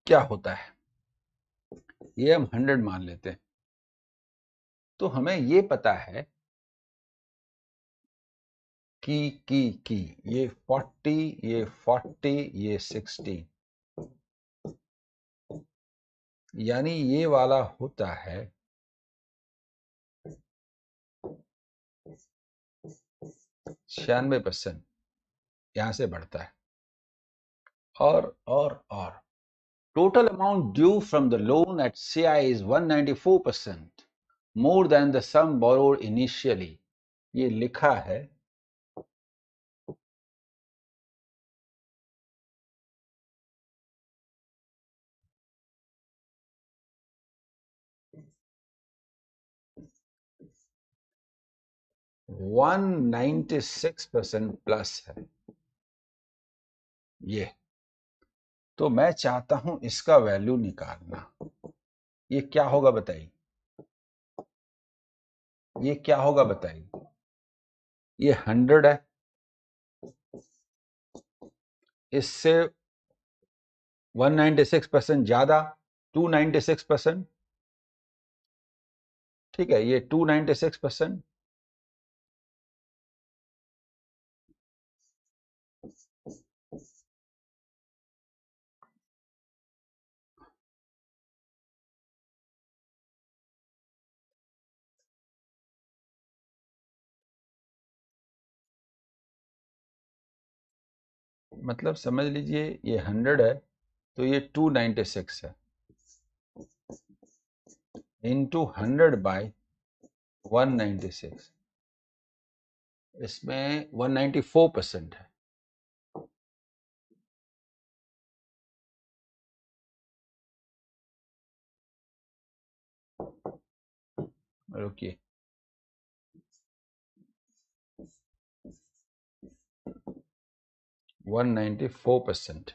क्या होता है। ये हम 100 मान लेते हैं, तो हमें ये पता है कि ये 40, ये 40, ये 60, यानी ये वाला होता है 96%, यहां से बढ़ता है। और total amount due from the loan at CI is 194%, more than the sum borrowed initially. ये लिखा है 196% प्लस है ये। तो मैं चाहता हूं इसका वैल्यू निकालना। ये क्या होगा बताइए, ये क्या होगा बताइए। ये 100 है, इससे 196% ज्यादा 296%, ठीक है। ये 296%, मतलब समझ लीजिए ये 100 है तो ये 296 है, इंटू 100 बाय 196, इसमें 194% है। रुकिए, 194%,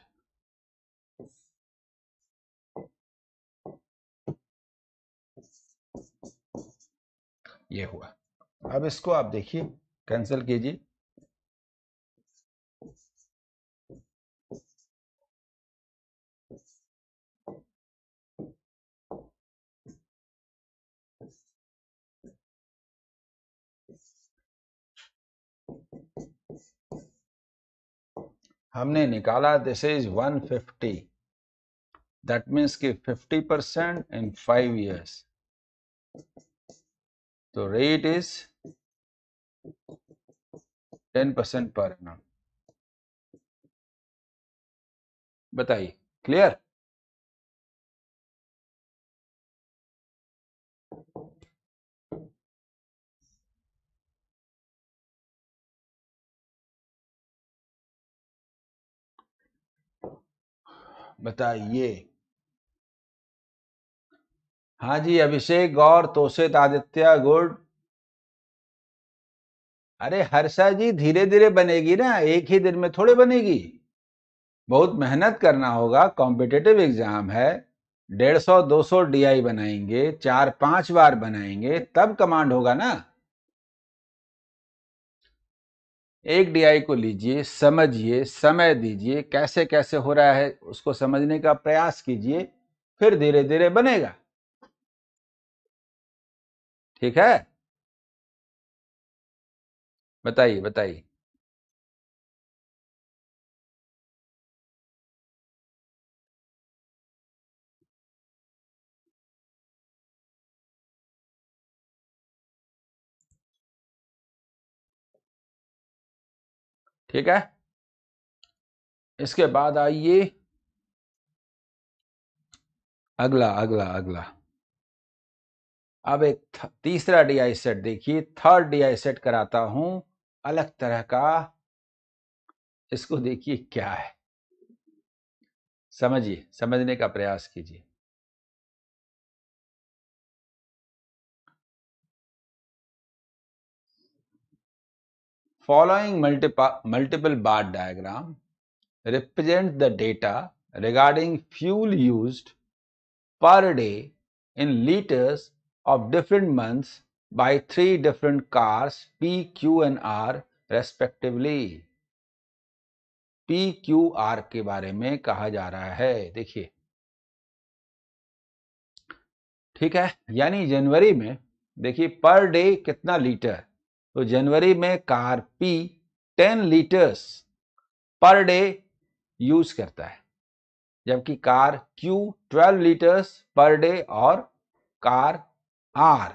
ये हुआ। अब इसको आप देखिए, कैंसिल कीजिए। हमने निकाला दिस इज 150, दैट मीन्स कि 50% इन 5 years, तो रेट इज 10% पर एनम। बताइए, क्लियर। बताइए। हाँ जी, अभिषेक गौर, तोषित आदित्य, गुड। अरे हर्षा जी धीरे धीरे बनेगी ना, एक ही दिन में थोड़े बनेगी। बहुत मेहनत करना होगा, कॉम्पिटिटिव एग्जाम है, 150-200 DI बनाएंगे, 4-5 बार बनाएंगे, तब कमांड होगा ना। एक DI को लीजिए, समझिए, समय दीजिए, कैसे कैसे हो रहा है उसको समझने का प्रयास कीजिए, फिर धीरे धीरे बनेगा। ठीक है, बताइए बताइए। ठीक है, इसके बाद आइए अगला अगला अगला। अब एक तीसरा DI सेट देखिए, थर्ड DI सेट कराता हूं अलग तरह का। इसको देखिए क्या है, समझिए, समझने का प्रयास कीजिए। Following multiple bar diagram represent the data regarding fuel used per day in liters of different months by 3 different cars P, Q and R respectively. P, Q, R के बारे में कहा जा रहा है, देखिए। ठीक है, यानी जनवरी में देखिए पर डे कितना लीटर, तो जनवरी में car P 10 litres per day use करता है, जबकि car Q 12 litres per day और car R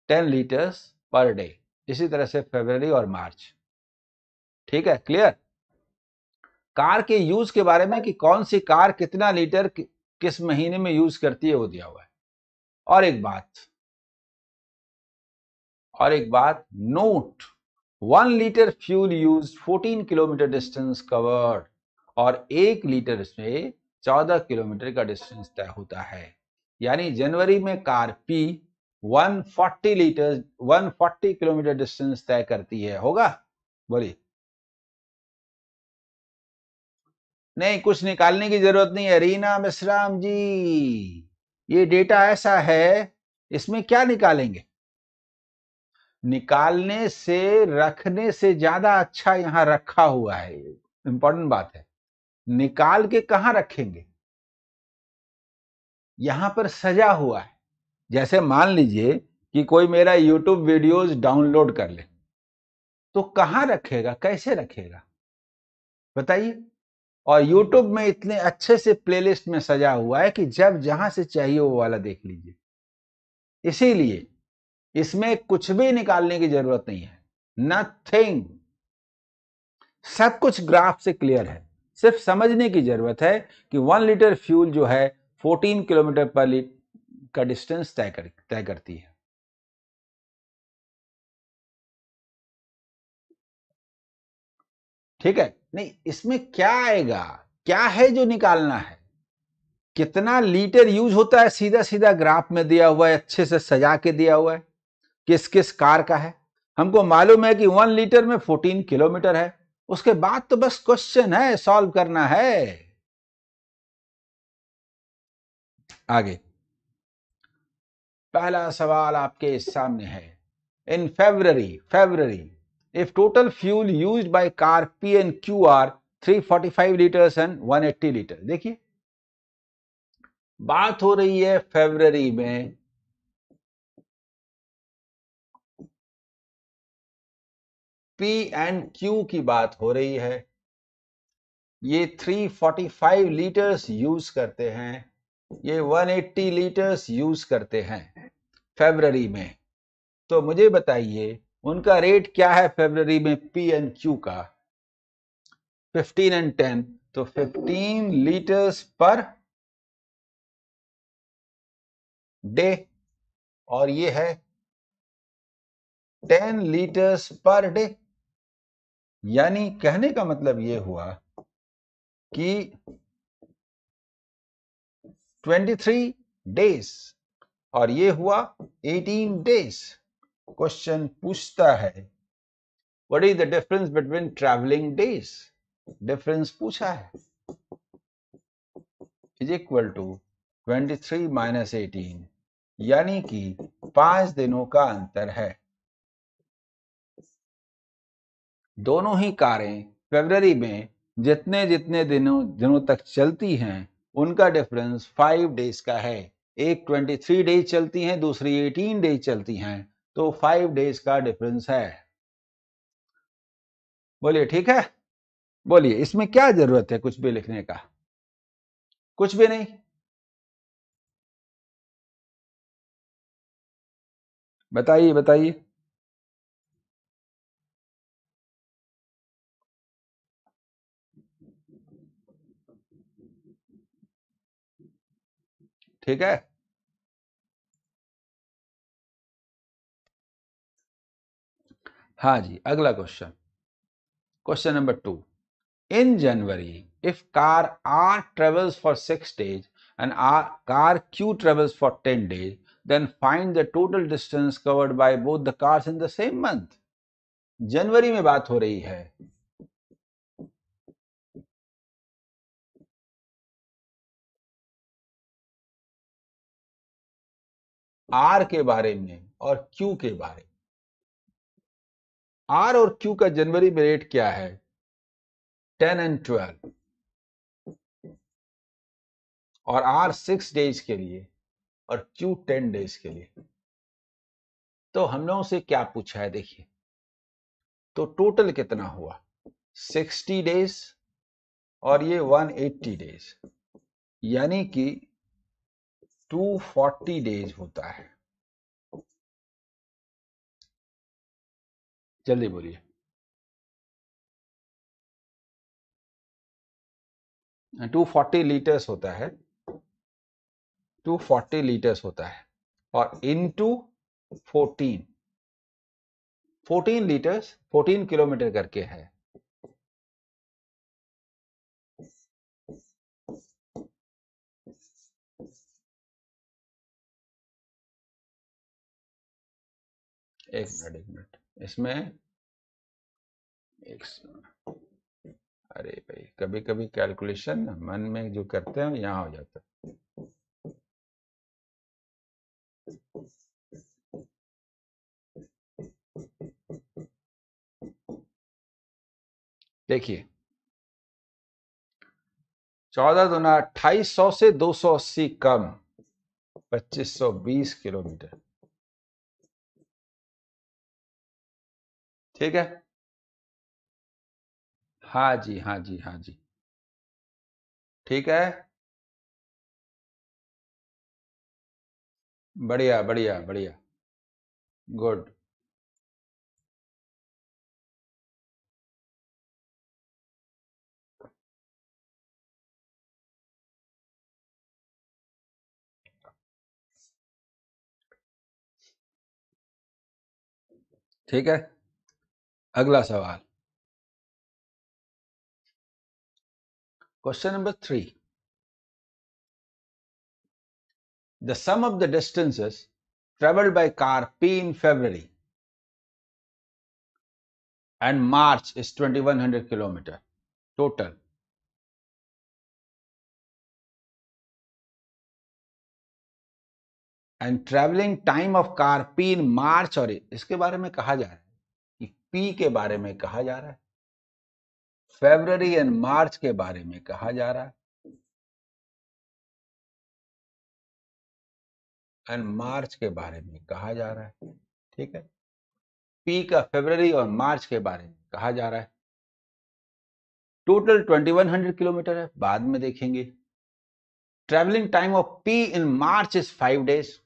10 litres per day. इसी तरह से फरवरी और मार्च। ठीक है, क्लियर। कार के यूज के बारे में कि कौन सी कार कितना लीटर किस महीने में यूज करती है वो दिया हुआ है। और एक बात note, 1 litre fuel use 14 kilometre distance covered, और 1 लीटर से 14 किलोमीटर का डिस्टेंस तय होता है। यानी जनवरी में कार पी 140 किलोमीटर डिस्टेंस तय करती है, होगा? बोलिए। नहीं, कुछ निकालने की जरूरत नहीं है रीना मिश्राम जी, ये डेटा ऐसा है, इसमें क्या निकालेंगे? निकालने से रखने से ज्यादा अच्छा यहां रखा हुआ है, इंपॉर्टेंट बात है। निकाल के कहां रखेंगे? यहां पर सजा हुआ है। जैसे मान लीजिए कि कोई मेरा यूट्यूब वीडियोस डाउनलोड कर ले, तो कहां रखेगा, कैसे रखेगा, बताइए। और यूट्यूब में इतने अच्छे से प्लेलिस्ट में सजा हुआ है कि जब जहां से चाहिए वो वाला देख लीजिए। इसीलिए इसमें कुछ भी निकालने की जरूरत नहीं है, नथिंग। सब कुछ ग्राफ से क्लियर है, सिर्फ समझने की जरूरत है कि 1 लीटर फ्यूल जो है 14 किलोमीटर पर लीटर का डिस्टेंस तय करती है। ठीक है, नहीं इसमें क्या आएगा, क्या है जो निकालना है, कितना लीटर यूज होता है, सीधा सीधा ग्राफ में दिया हुआ है, अच्छे से सजा के दिया हुआ है, किस किस कार का है। हमको मालूम है कि 1 लीटर में 14 किलोमीटर है, उसके बाद तो बस क्वेश्चन है, सॉल्व करना है। आगे पहला सवाल आपके सामने है। इन February if total fuel used by car P and Q are 345 liters and 180 litre. देखिए बात हो रही है फरवरी में, P एंड Q की बात हो रही है। ये 345 लीटर्स यूज करते हैं, ये 180 लीटर्स यूज करते हैं फरवरी में। तो मुझे बताइए उनका रेट क्या है फरवरी में P एंड Q का? 15 एंड 10, तो 15 लीटर्स पर डे, और ये है 10 लीटर्स पर डे। यानी कहने का मतलब ये हुआ कि 23 डेज, और ये हुआ 18 डेज। क्वेश्चन पूछता है what is the difference between travelling days, difference पूछा है। इज इक्वल टू 23 माइनस 18, यानी कि 5 दिनों का अंतर है। दोनों ही कारें फरवरी में जितने जितने दिनों तक चलती हैं उनका डिफरेंस 5 डेज का है। एक 23 डेज चलती हैं, दूसरी 18 डेज चलती हैं, तो 5 डेज का डिफरेंस है। बोलिए ठीक है? बोलिए इसमें क्या जरूरत है कुछ भी लिखने का? कुछ भी नहीं। बताइए बताइए। ठीक है। हाँ जी, अगला question, question number 2। In January, if car R travels for 6 days and car Q travels for 10 days, then find the total distance covered by both the cars in the same month. जनवरी में बात हो रही है। R के बारे में और Q के बारे में। R और Q का जनवरी में रेट क्या है? 10 and 12। और R 6 डेज के लिए और Q 10 डेज के लिए। तो हम लोगों से क्या पूछा है देखिए, तो टोटल कितना हुआ? 60 डेज और ये 180 डेज, यानी कि 240 डेज होता है। जल्दी बोलिए। 240 लीटर्स होता है, 240 लीटर्स होता है, और इनटू 14, 14 लीटर्स 14 किलोमीटर करके है। एक मिनट इसमें एक, अरे भाई कभी कभी कैलकुलेशन मन में जो करते हैं यहां हो जाता है। देखिए 14 दूना 2800 से 280 कम 2520 किलोमीटर। ठीक है। हाँ जी हाँ जी हाँ जी। ठीक है। बढ़िया बढ़िया बढ़िया। गुड। ठीक है। अगला सवाल, question number 3। The sum of the distances traveled by car P in February and March is 2100 kilometer total. And traveling time of car P in March, और इसके बारे में कहा जा रहा है कि P के बारे में कहा जा रहा है, फेब्रवरी एंड मार्च के बारे में कहा जा रहा है, एंड मार्च के बारे में कहा जा रहा है। ठीक है। P का फेब्रवरी और मार्च के बारे में कहा जा रहा है। टोटल 2100 किलोमीटर है, बाद में देखेंगे। Travelling time of P in March is 5 days.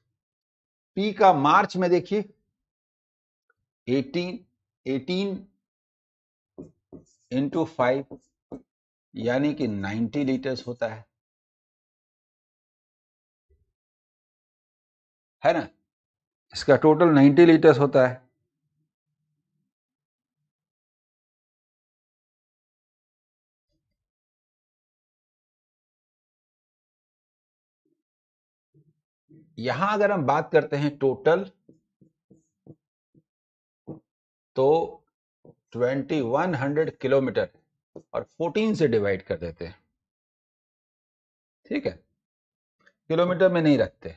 P का मार्च में देखिए 18 इंटू 5, यानी कि 90 लीटर्स होता है ना? इसका टोटल 90 लीटर्स होता है। यहां अगर हम बात करते हैं टोटल, तो 2100 किलोमीटर और 14 से डिवाइड कर देते हैं। ठीक है, किलोमीटर में नहीं रखते।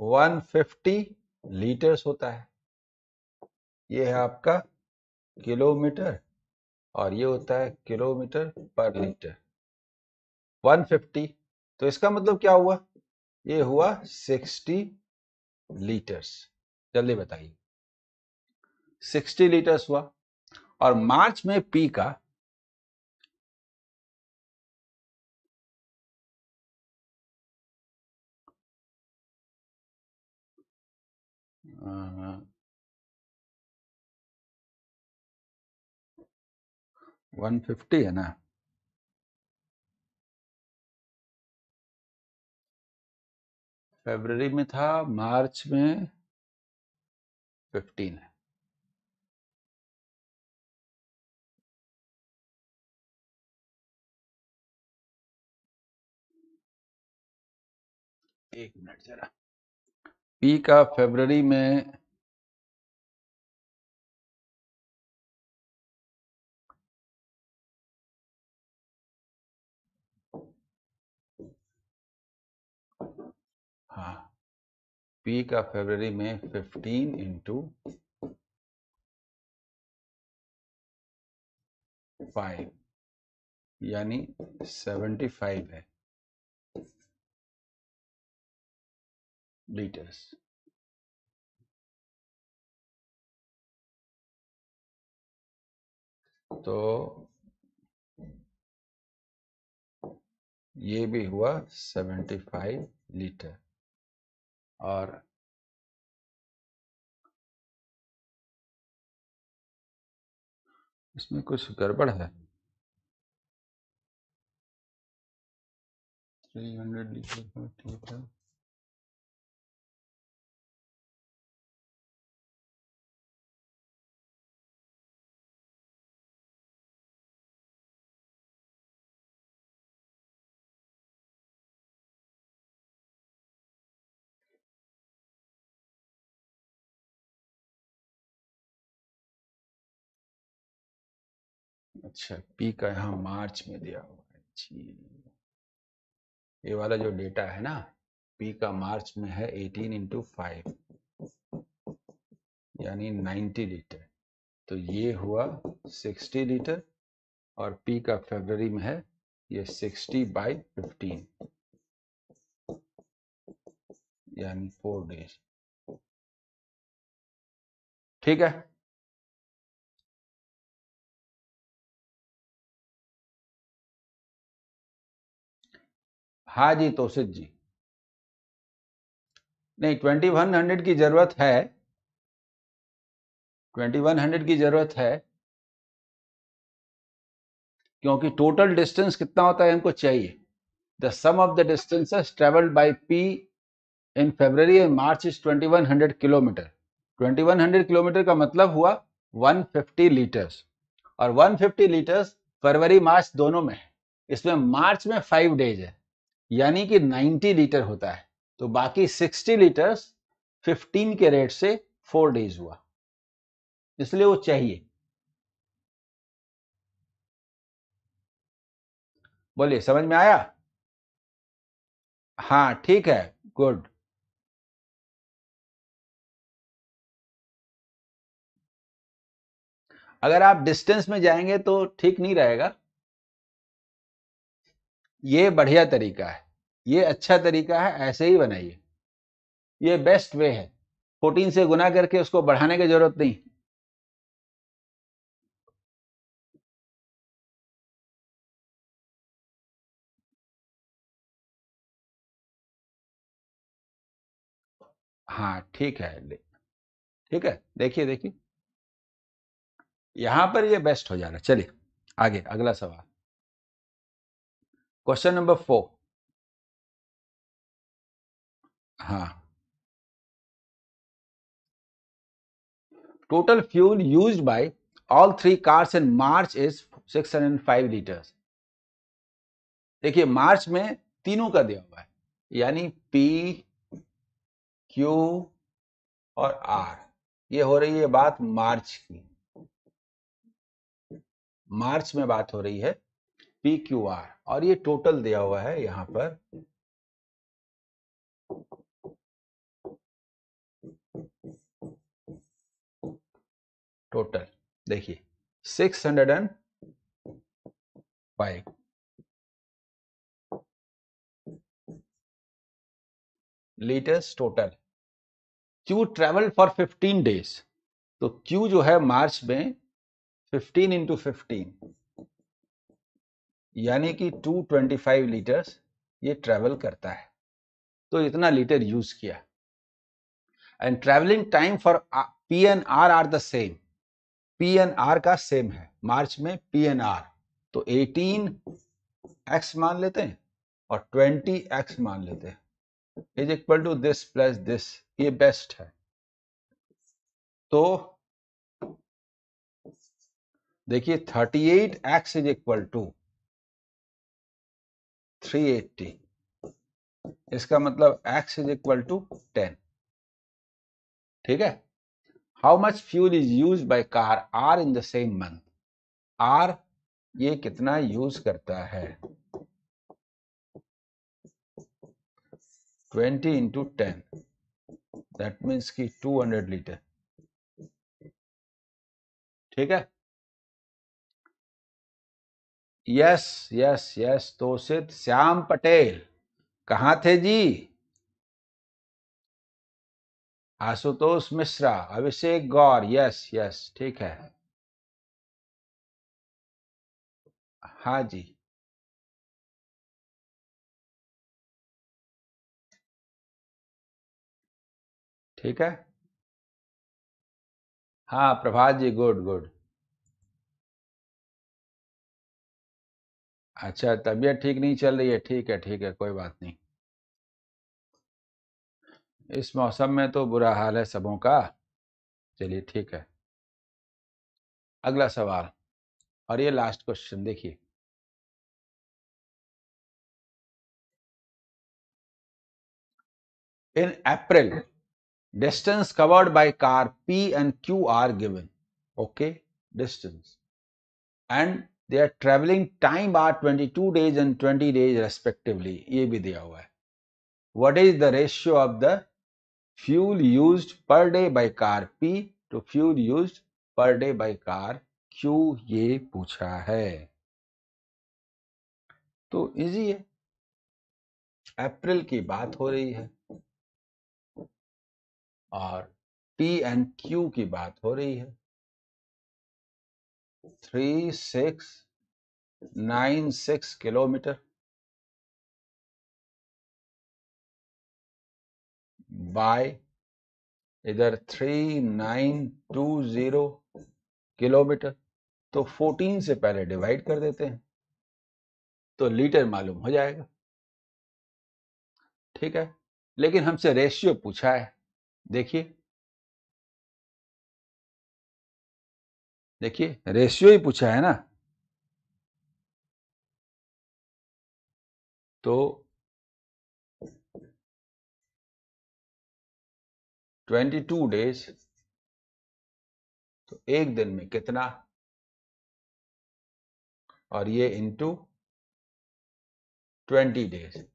150 लीटर्स होता है, ये है आपका किलोमीटर, और ये होता है किलोमीटर पर लीटर। 150, तो इसका मतलब क्या हुआ, ये हुआ 60 लीटर्स। जल्दी बताइए, 60 लीटर्स हुआ। और मार्च में पी का आ, 150 है ना, फरवरी में था, मार्च में 15 है। एक मिनट जरा, पी का फरवरी में हाँ, पी का फरवरी में 15 इंटू 5 यानी 75 है लीटर्स। तो ये भी हुआ 75 लीटर। और इसमें कुछ गड़बड़ है, 300 लीटर, ठीक है। अच्छा, पी का यहाँ मार्च में दिया हुआ है जी, ये वाला जो डेटा है ना, पी का मार्च में है 18 इंटू 5 यानी 90 लीटर। तो ये हुआ 60 लीटर, और पी का फरवरी में है ये 60/15 यानी 4 डेज। ठीक है, हाँ जी तोसिफ जी, नहीं 2100 की जरूरत है, 2100 की जरूरत है, क्योंकि टोटल डिस्टेंस कितना होता है हमको चाहिए। The sum of the distances travelled by P in February and March is 2100 kilometre. 2100 kilometre का मतलब हुआ 150 लीटर्स, और 150 लीटर्स फरवरी मार्च दोनों में है। इसमें मार्च में 5 डेज है, यानी कि 90 लीटर होता है। तो बाकी 60 लीटर्स 15 के रेट से 4 डेज हुआ, इसलिए वो चाहिए। बोलिए, समझ में आया? हाँ ठीक है, गुड। अगर आप डिस्टेंस में जाएंगे तो ठीक नहीं रहेगा, ये बढ़िया तरीका है, ये अच्छा तरीका है, ऐसे ही बनाइए, ये बेस्ट वे है। 14 से गुना करके उसको बढ़ाने की जरूरत नहीं। हाँ ठीक है, ठीक है, देखिए देखिए, यहां पर ये बेस्ट हो जा रहा है। चलिए आगे, अगला सवाल, क्वेश्चन नंबर 4। हाँ, total fuel used by all 3 cars in March is 605 litres. देखिए मार्च में तीनों का दिया हुआ है, यानी पी, क्यू और आर। ये हो रही है बात मार्च की, मार्च में बात हो रही है PQR, और ये टोटल दिया हुआ है यहां पर। टोटल देखिए 605 litres total. Q travel for 15 days, तो Q जो है मार्च में 15 इंटू 15 यानी कि 225 लीटर्स ये ट्रेवल करता है, तो इतना लीटर यूज किया। And travelling time for P and R are the same, P and R का सेम है मार्च में P एंड R, तो 18x मान लेते हैं और 20x मान लेते हैं, is equal to this plus this, ये बेस्ट है। तो देखिए 38x इज इक्वल टू 380, इसका मतलब x इज इक्वल टू 10। ठीक है। How much fuel is use by car R in the same month, R ये कितना यूज करता है, 20 इंटू 10, दैट मीन्स की 200 लीटर। ठीक है। Yes yes yes, Toshit Shyam Patel कहां थे जी? आशुतोष मिश्रा, अभिषेक गौर, यस यस ठीक है। हाँ जी, ठीक है। हाँ प्रभात जी, गुड गुड। अच्छा, तबीयत ठीक नहीं चल रही है, ठीक है, कोई बात नहीं। इस मौसम में तो बुरा हाल है सबों का। चलिए ठीक है, अगला सवाल, और ये लास्ट क्वेश्चन देखिए। इन अप्रैल distance covered by car P and Q are given, okay, distance, and their traveling time are 22 days and 20 days respectively, ये भी दिया हुआ है। What is the ratio of the fuel used per day by car P to fuel used per day by car Q, ये पूछा है। तो easy है, अप्रैल की बात हो रही है और P एंड Q की बात हो रही है। 3696 किलोमीटर बाय इधर 3920 किलोमीटर, तो 14 से पहले डिवाइड कर देते हैं तो लीटर मालूम हो जाएगा। ठीक है, लेकिन हमसे रेशियो पूछा है। देखिए देखिए, रेशियो ही पूछा है ना, तो 22 डेज, तो एक दिन में कितना, और ये इंटू 20 डेज,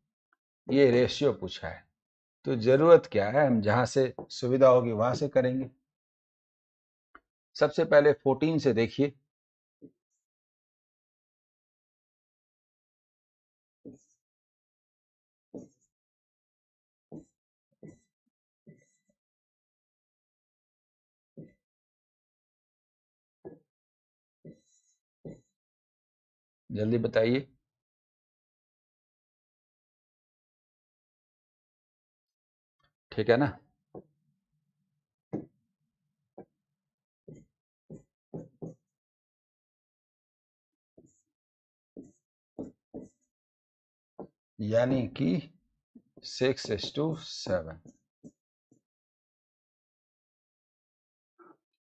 ये रेशियो पूछा है। तो जरूरत क्या है, हम जहां से सुविधा होगी वहां से करेंगे। सबसे पहले 14 से देखिए, जल्दी बताइए। ठीक है ना, यानी कि 6:7।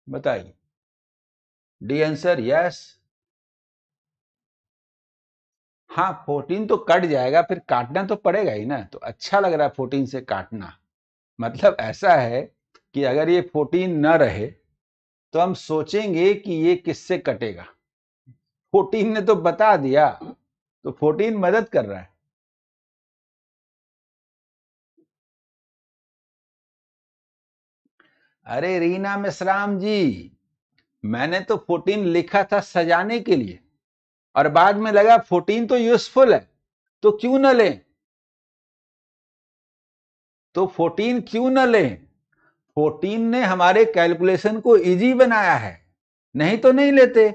बताइए, डी आंसर यस। हाँ 14 तो कट जाएगा, फिर काटना तो पड़ेगा ही ना, तो अच्छा लग रहा है 14 से काटना। मतलब ऐसा है कि अगर ये 14 न रहे तो हम सोचेंगे कि ये किससे कटेगा। 14 ने तो बता दिया तो 14 मदद कर रहा है। अरे रीना मिश्राम जी, मैंने तो 14 लिखा था सजाने के लिए, और बाद में लगा 14 तो यूजफुल है, तो क्यों न लें, तो 14 क्यों न लें। 14 ने हमारे कैलकुलेशन को इजी बनाया है, नहीं तो नहीं लेते।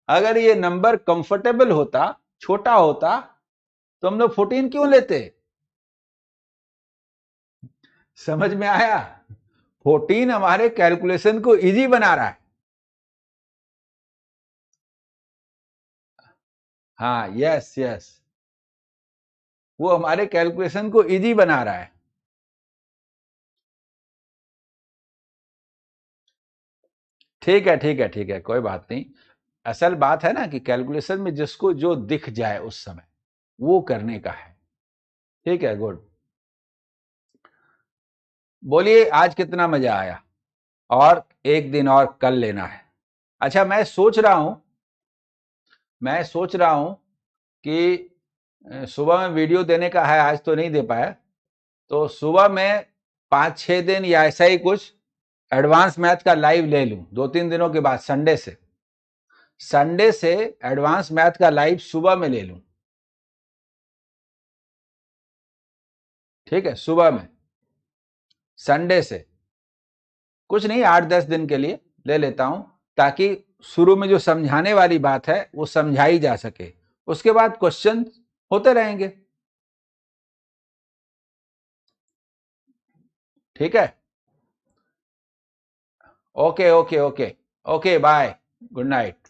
अगर ये नंबर कंफर्टेबल होता, छोटा होता, तो हम लोग 14 क्यों लेते। समझ में आया। 14 हमारे कैलकुलेशन को इजी बना रहा है। हाँ, यस यस, वो हमारे कैलकुलेशन को इजी बना रहा है। ठीक है ठीक है ठीक है, कोई बात नहीं। असल बात है ना कि कैलकुलेशन में जिसको जो दिख जाए उस समय वो करने का है। ठीक है, गुड। बोलिए आज कितना मजा आया। और एक दिन और कल लेना है। अच्छा, मैं सोच रहा हूं कि सुबह में वीडियो देने का है, आज तो नहीं दे पाया, तो सुबह में 5-6 दिन या ऐसा ही कुछ एडवांस मैथ का लाइव ले लूं, 2-3 दिनों के बाद, संडे से एडवांस मैथ का लाइव सुबह में ले लूं। ठीक है, सुबह में, संडे से, कुछ नहीं, 8-10 दिन के लिए ले लेता हूं, ताकि शुरू में जो समझाने वाली बात है वो समझाई जा सके, उसके बाद क्वेश्चन होते रहेंगे। ठीक है, okay okay okay, okay bye, good night.